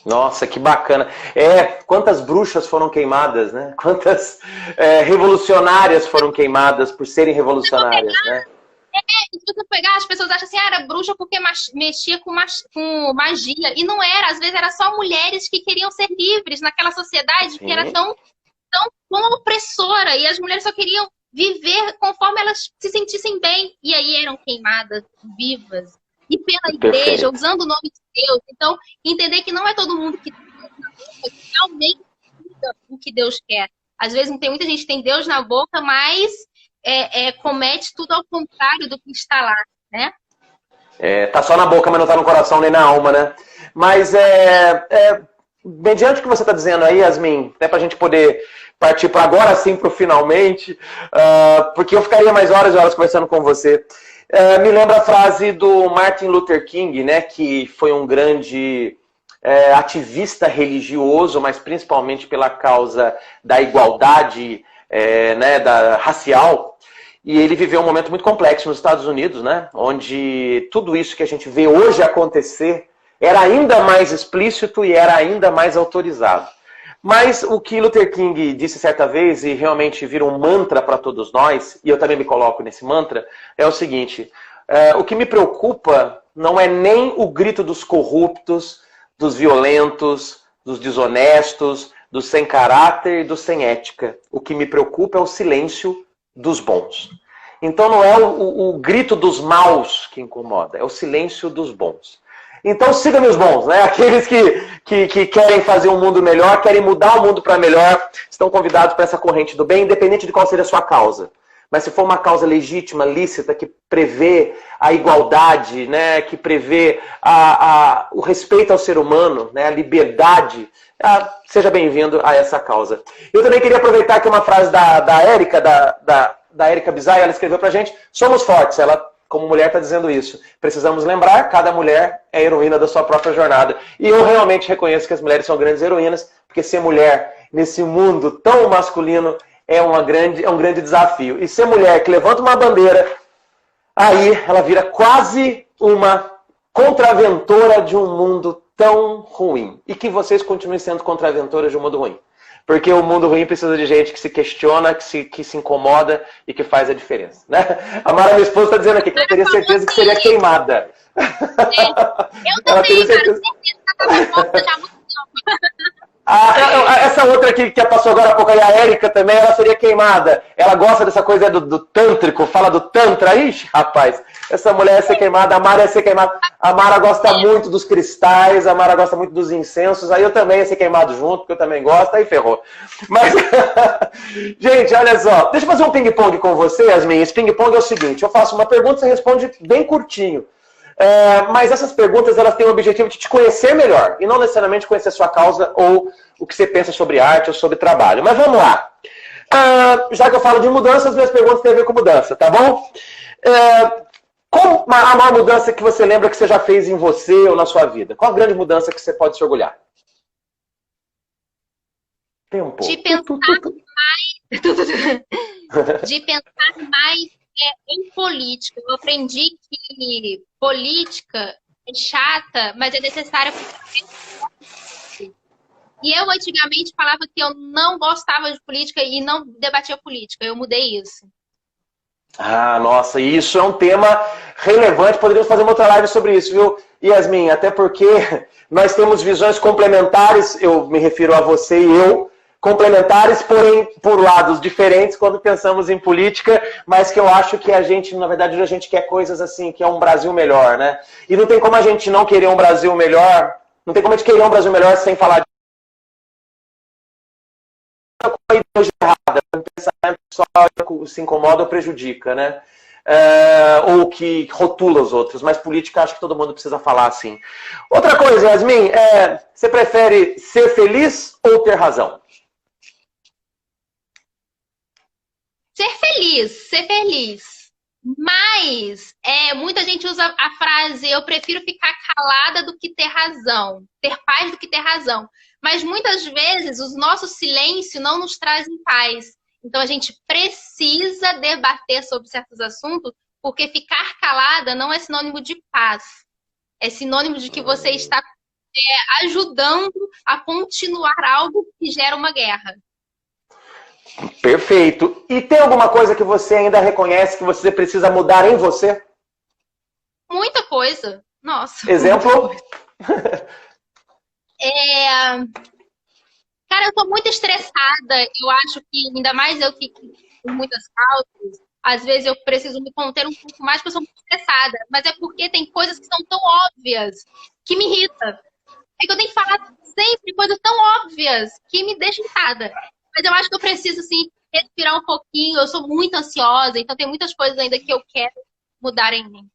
Speaker 3: Nossa, que bacana. Quantas bruxas foram queimadas, né? Quantas revolucionárias foram queimadas por serem revolucionárias, né?
Speaker 2: Se você pegar, as pessoas acham assim, era bruxa porque mexia com magia. E não era, às vezes era só mulheres que queriam ser livres naquela sociedade que era tão opressora. E as mulheres só queriam viver conforme elas se sentissem bem. E aí eram queimadas vivas. E pela igreja, usando o nome de Deus. Então, entender que não é todo mundo que realmente o que Deus quer. Às vezes tem muita gente que tem Deus na boca, mas comete tudo ao contrário do que está lá, né?
Speaker 3: Tá só na boca, mas não tá no coração nem na alma, né? Mas mediante o que você está dizendo aí, Yasmin, até pra gente poder partir para agora sim pro finalmente, porque eu ficaria mais horas e horas conversando com você. Me lembra a frase do Martin Luther King, né, que foi um grande ativista religioso, mas principalmente pela causa da igualdade racial. E ele viveu um momento muito complexo nos Estados Unidos, né, onde tudo isso que a gente vê hoje acontecer era ainda mais explícito e era ainda mais autorizado. Mas o que Luther King disse certa vez, e realmente vira um mantra para todos nós, e eu também me coloco nesse mantra, é o seguinte: o que me preocupa não é nem o grito dos corruptos, dos violentos, dos desonestos, dos sem caráter e dos sem ética. O que me preocupa é o silêncio dos bons. Então não é o grito dos maus que incomoda, é o silêncio dos bons. Então siga-me os bons, né? Aqueles que querem fazer um mundo melhor, querem mudar o mundo para melhor, estão convidados para essa corrente do bem, independente de qual seja a sua causa. Mas se for uma causa legítima, lícita, que prevê a igualdade, né? Que prevê o respeito ao ser humano, né? A liberdade, seja bem-vindo a essa causa. Eu também queria aproveitar aqui uma frase da Érica, da Érica Bizai, ela escreveu pra gente: somos fortes. Ela, como mulher, está dizendo isso. Precisamos lembrar, cada mulher é heroína da sua própria jornada. E eu realmente reconheço que as mulheres são grandes heroínas, porque ser mulher nesse mundo tão masculino é um grande desafio. E ser mulher que levanta uma bandeira, aí ela vira quase uma contraventora de um mundo tão ruim. E que vocês continuem sendo contraventoras de um mundo ruim. Porque o mundo ruim precisa de gente que se questiona, que se incomoda e que faz a diferença. Né? A Mara, minha esposa, está dizendo aqui que eu teria certeza que seria queimada.
Speaker 2: Eu também, cara. Certeza que ela estava morta já há muito tempo.
Speaker 3: Essa outra aqui que passou agora há pouco aí, a Érica também, ela seria queimada. Ela gosta dessa coisa do tântrico, fala do tantra. Ixi, rapaz, essa mulher ia ser queimada, a Mara ia ser queimada. A Mara gosta muito dos cristais, a Mara gosta muito dos incensos, aí eu também ia ser queimado junto, porque eu também gosto, aí ferrou. Mas, gente, olha só, deixa eu fazer um ping-pong com você, Yasmin. Esse ping-pong é o seguinte: eu faço uma pergunta, você responde bem curtinho. Mas essas perguntas, elas têm o objetivo de te conhecer melhor, e não necessariamente conhecer sua causa ou o que você pensa sobre arte ou sobre trabalho. Mas vamos lá. Já que eu falo de mudança, as minhas perguntas têm a ver com mudança, tá bom? Qual a maior mudança que você lembra que você já fez em você ou na sua vida? Qual a grande mudança que você pode se orgulhar? Tem um pouco.
Speaker 2: De pensar mais em política. Eu aprendi que política é chata, mas é necessária. E eu antigamente falava que eu não gostava de política e não debatia política. Eu mudei isso.
Speaker 3: Nossa, isso é um tema relevante. Poderíamos fazer uma outra live sobre isso, viu, Yasmin? Até porque nós temos visões complementares, eu me refiro a você e eu, complementares, porém por lados diferentes quando pensamos em política, mas que eu acho que a gente, na verdade, a gente quer coisas assim, que é um Brasil melhor, né? E não tem como a gente não querer um Brasil melhor, não tem como a gente querer um Brasil melhor sem falar de uma ideologia errada, um pensamento que só se incomoda ou prejudica, né? Ou que rotula os outros, mas política acho que todo mundo precisa falar assim. Outra coisa, Yasmin, você prefere ser feliz ou ter razão?
Speaker 2: Ser feliz, ser feliz. Mas muita gente usa a frase: eu prefiro ficar calada do que ter razão. Ter paz do que ter razão. Mas muitas vezes os nossos silêncios não nos trazem paz. Então a gente precisa debater sobre certos assuntos, Porque ficar calada não é sinônimo de paz. É sinônimo de que você está ajudando a continuar algo que gera uma guerra.
Speaker 3: Perfeito. E tem alguma coisa que você ainda reconhece que você precisa mudar em você?
Speaker 2: Muita coisa. Nossa.
Speaker 3: Exemplo?
Speaker 2: Cara, eu tô muito estressada. Eu acho que, ainda mais eu que com muitas causas, às vezes eu preciso me conter um pouco mais porque eu sou muito estressada. Mas é porque tem coisas que são tão óbvias que me irritam. É que eu tenho que falar sempre coisas tão óbvias que me deixam irritada. Mas eu acho que eu preciso, sim, respirar um pouquinho. Eu sou muito ansiosa, então tem muitas coisas ainda que eu quero mudar em mim.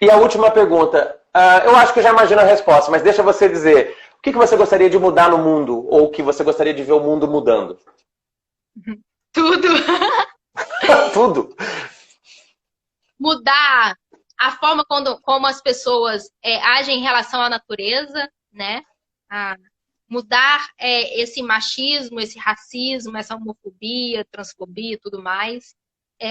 Speaker 3: E a última pergunta. Eu acho que eu já imagino a resposta, mas deixa você dizer. O que você gostaria de mudar no mundo? Ou o que você gostaria de ver o mundo mudando?
Speaker 2: Tudo.
Speaker 3: Tudo.
Speaker 2: Mudar a forma como as pessoas agem em relação à natureza, né? Mudar esse machismo, esse racismo, essa homofobia, transfobia e tudo mais.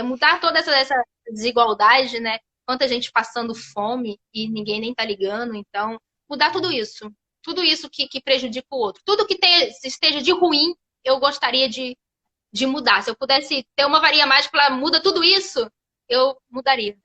Speaker 2: Mudar toda essa desigualdade, né? Quanta gente passando fome e ninguém nem tá ligando. Então, mudar tudo isso. Tudo isso que prejudica o outro. Tudo que esteja de ruim, eu gostaria de mudar. Se eu pudesse ter uma varinha mágica que muda tudo isso, eu mudaria.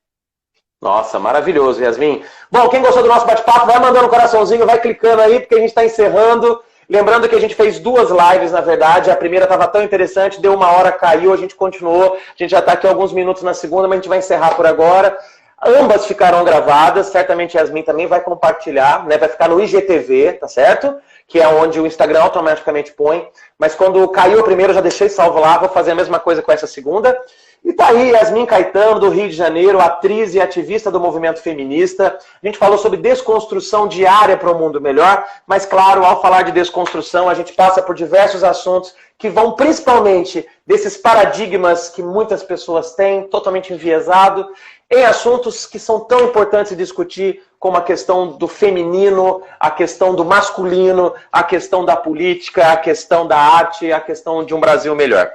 Speaker 3: Nossa, maravilhoso, Yasmin. Bom, quem gostou do nosso bate-papo, vai mandando um coraçãozinho, vai clicando aí, porque a gente está encerrando. Lembrando que a gente fez 2 lives, na verdade. A primeira estava tão interessante, deu 1 hora, caiu, a gente continuou. A gente já está aqui alguns minutos na segunda, mas a gente vai encerrar por agora. Ambas ficarão gravadas, certamente a Yasmin também vai compartilhar, né? Vai ficar no IGTV, tá certo? Que é onde o Instagram automaticamente põe. Mas quando caiu o primeiro, eu já deixei salvo lá, vou fazer a mesma coisa com essa segunda. E tá aí Yasmin Caetano, do Rio de Janeiro, atriz e ativista do movimento feminista. A gente falou sobre desconstrução diária para um mundo melhor, mas claro, ao falar de desconstrução, a gente passa por diversos assuntos que vão principalmente desses paradigmas que muitas pessoas têm, totalmente enviesado, em assuntos que são tão importantes de discutir, como a questão do feminino, a questão do masculino, a questão da política, a questão da arte, a questão de um Brasil melhor.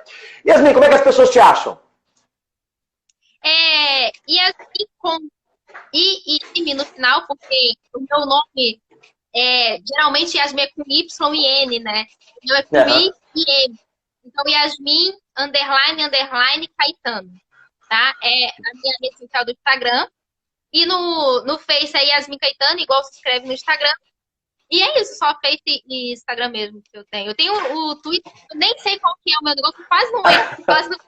Speaker 3: Yasmin, como é que as pessoas te acham?
Speaker 2: Yasmin com I no final, porque o meu nome geralmente Yasmin é com Y e N, né? Eu é com I e M. Então, Yasmin, _, Caetano. Tá? É a minha rede social do Instagram. E no Face é Yasmin Caetano, igual se escreve no Instagram. E é isso, só Face e Instagram mesmo que eu tenho. Eu tenho o Twitter, eu nem sei qual que é o meu negócio, quase não entro,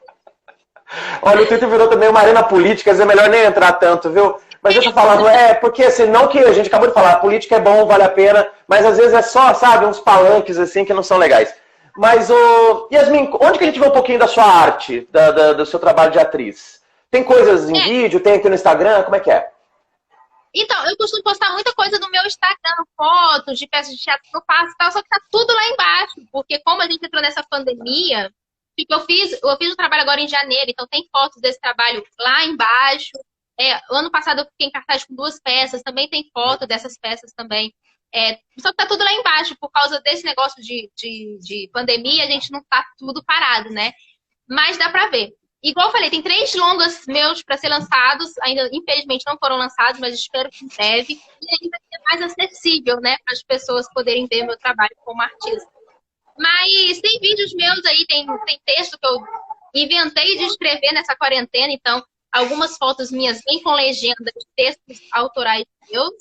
Speaker 3: Olha, o Twitter virou também uma arena política, é melhor nem entrar tanto, viu? Mas eu tô falando, porque assim, não que a gente acabou de falar, política é bom, vale a pena, mas às vezes é só, sabe, uns palanques assim que não são legais. Mas, Yasmin, onde que a gente vê um pouquinho da sua arte, do seu trabalho de atriz? Tem coisas em vídeo, tem aqui no Instagram, como é que é?
Speaker 2: Então, eu costumo postar muita coisa no meu Instagram, fotos de peças de teatro que eu faço e tal, só que tá tudo lá embaixo, porque como a gente entrou nessa pandemia, tipo, eu fiz o trabalho agora em janeiro, então tem fotos desse trabalho lá embaixo. Ano passado eu fiquei em cartaz com 2 peças, também tem foto dessas peças também. Só que tá tudo lá embaixo, por causa desse negócio de pandemia, a gente não tá tudo parado, né? Mas dá pra ver. Igual eu falei, tem 3 longas meus para ser lançados, ainda infelizmente não foram lançados, mas espero que em breve. E aí vai ser mais acessível, né, para as pessoas poderem ver meu trabalho como artista. Mas tem vídeos meus aí, tem texto que eu inventei de escrever nessa quarentena, então algumas fotos minhas vêm com legenda de textos autorais meus.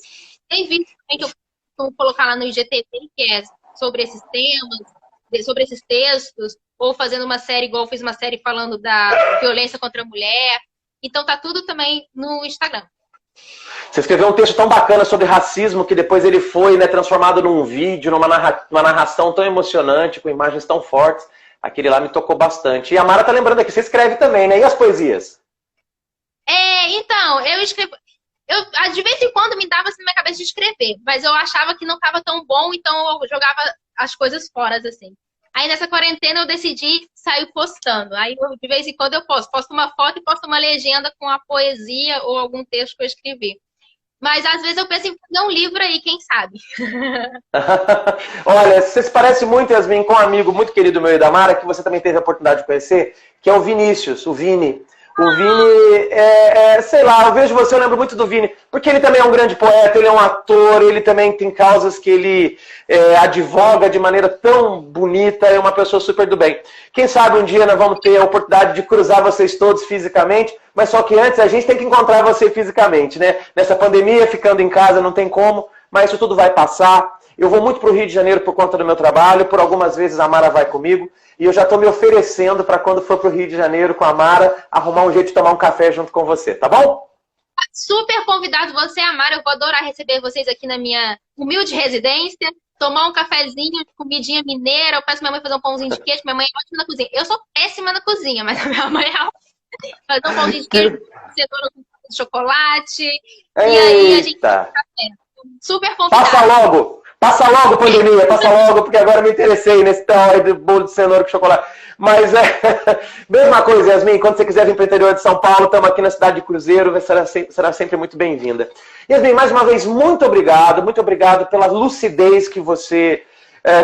Speaker 2: Tem vídeos também que eu vou colocar lá no IGTV, que é sobre esses temas, sobre esses textos, ou fazendo uma série, igual eu fiz uma série falando da violência contra a mulher. Então tá tudo também no Instagram.
Speaker 3: Você escreveu um texto tão bacana sobre racismo que depois ele foi, né, transformado num vídeo, numa narração tão emocionante, com imagens tão fortes. Aquele lá me tocou bastante. E a Mara tá lembrando aqui, você escreve também, né? E as poesias?
Speaker 2: Então, eu escrevo... de vez em quando me dava assim na minha cabeça de escrever, mas eu achava que não estava tão bom, então eu jogava as coisas fora, assim. Aí nessa quarentena eu decidi sair postando. Aí de vez em quando eu posto uma foto e posto uma legenda com a poesia ou algum texto que eu escrevi. Mas às vezes eu penso em fazer um livro aí, quem sabe?
Speaker 3: Olha, você se parece muito, Yasmin, com um amigo muito querido meu e da Mara, que você também teve a oportunidade de conhecer, que é o Vinícius, o Vini. O Vini, sei lá, eu vejo você, eu lembro muito do Vini, porque ele também é um grande poeta, ele é um ator, ele também tem causas que ele advoga de maneira tão bonita, é uma pessoa super do bem. Quem sabe um dia nós vamos ter a oportunidade de cruzar vocês todos fisicamente, mas só que antes a gente tem que encontrar você fisicamente, né? Nessa pandemia, ficando em casa, não tem como, mas isso tudo vai passar. Eu vou muito para o Rio de Janeiro por conta do meu trabalho, por algumas vezes a Mara vai comigo, e eu já estou me oferecendo para quando for para o Rio de Janeiro com a Mara, arrumar um jeito de tomar um café junto com você, tá bom?
Speaker 2: Super convidado você, a Mara. Eu vou adorar receber vocês aqui na minha humilde residência, tomar um cafezinho, comidinha mineira. Eu peço minha mãe fazer um pãozinho de queijo. Minha mãe é ótima na cozinha. Eu sou péssima na cozinha, mas a minha mãe é ótima. Fazer um pãozinho de queijo, cenoura com chocolate.
Speaker 3: Eita.
Speaker 2: E aí a gente toma café. Super convidado.
Speaker 3: Passa logo, pandemia, passa logo, porque agora me interessei nesse tal aí do bolo de cenoura com chocolate. Mas mesma coisa, Yasmin, quando você quiser vir para o interior de São Paulo, estamos aqui na cidade de Cruzeiro, será sempre muito bem-vinda. Yasmin, mais uma vez, muito obrigado pela lucidez que você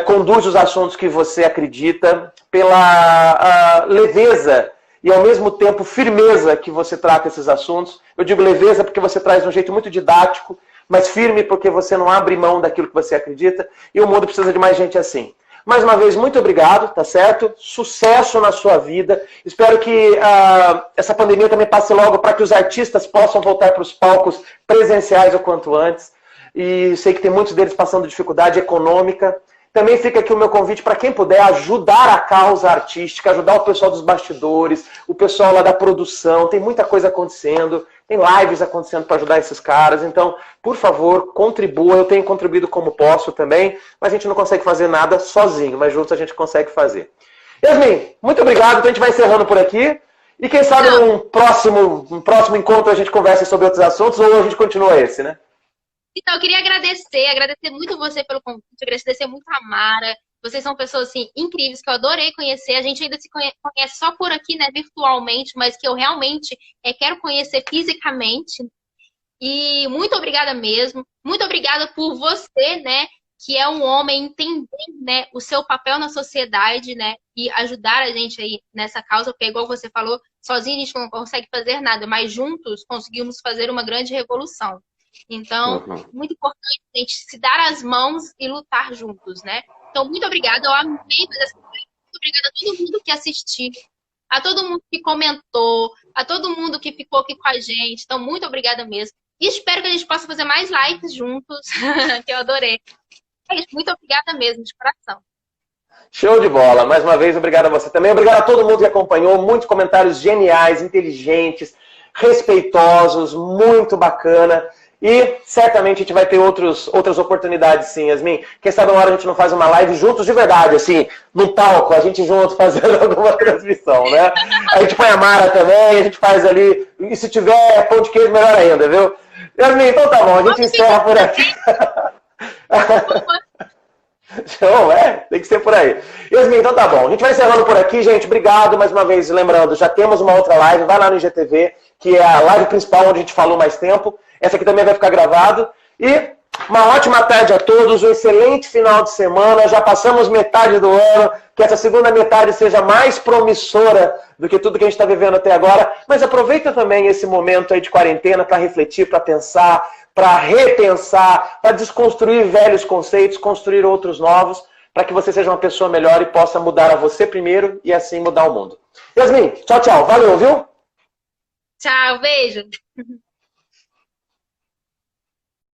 Speaker 3: conduz os assuntos que você acredita, pela leveza e, ao mesmo tempo, firmeza que você trata esses assuntos. Eu digo leveza porque você traz de um jeito muito didático, mas firme porque você não abre mão daquilo que você acredita, e o mundo precisa de mais gente assim. Mais uma vez, muito obrigado, tá certo? Sucesso na sua vida. Espero que essa pandemia também passe logo para que os artistas possam voltar para os palcos presenciais o quanto antes. E sei que tem muitos deles passando dificuldade econômica. Também fica aqui o meu convite para quem puder ajudar a causa artística, ajudar o pessoal dos bastidores, o pessoal lá da produção. Tem muita coisa acontecendo, tem lives acontecendo para ajudar esses caras. Então, por favor, contribua. Eu tenho contribuído como posso também, mas a gente não consegue fazer nada sozinho, mas juntos a gente consegue fazer. Yasmin, muito obrigado. Então a gente vai encerrando por aqui. E quem sabe num próximo encontro a gente conversa sobre outros assuntos ou a gente continua esse, né?
Speaker 2: Então, eu queria agradecer muito você pelo convite, agradecer muito a Mara. Vocês são pessoas, assim, incríveis, que eu adorei conhecer. A gente ainda se conhece só por aqui, né, virtualmente, mas que eu realmente quero conhecer fisicamente. E muito obrigada mesmo. Muito obrigada por você, né, que é um homem, entender, né, o seu papel na sociedade, né, e ajudar a gente aí nessa causa, porque, igual você falou, sozinho a gente não consegue fazer nada, mas juntos conseguimos fazer uma grande revolução. Então, muito importante a gente se dar as mãos e lutar juntos, né? Então, muito obrigada. Eu amei fazer essa live. Muito obrigada a todo mundo que assistiu, a todo mundo que comentou, a todo mundo que ficou aqui com a gente. Então, muito obrigada mesmo. E espero que a gente possa fazer mais lives juntos, que eu adorei. É isso. Muito obrigada mesmo, de coração.
Speaker 3: Show de bola. Mais uma vez, obrigado a você também. Obrigado a todo mundo que acompanhou. Muitos comentários geniais, inteligentes, respeitosos, muito bacana. E certamente a gente vai ter outras oportunidades, sim, Yasmin. Quem sabe uma hora a gente não faz uma live juntos de verdade, assim, no palco, a gente junto fazendo alguma transmissão, né? A gente põe a Mara também, a gente faz ali. E se tiver pão de queijo, melhor ainda, viu? Yasmin, então tá bom, a gente encerra por aqui. Show, tem que ser por aí. Yasmin, então tá bom. A gente vai encerrando por aqui, gente. Obrigado mais uma vez. Lembrando, já temos uma outra live. Vai lá no IGTV, que é a live principal onde a gente falou mais tempo. Essa aqui também vai ficar gravado. E uma ótima tarde a todos, um excelente final de semana. Já passamos metade do ano. Que essa segunda metade seja mais promissora do que tudo que a gente está vivendo até agora. Mas aproveita também esse momento aí de quarentena para refletir, para pensar, para repensar, para desconstruir velhos conceitos, construir outros novos, para que você seja uma pessoa melhor e possa mudar a você primeiro e assim mudar o mundo. Yasmin, tchau, tchau. Valeu, viu?
Speaker 2: Tchau, beijo.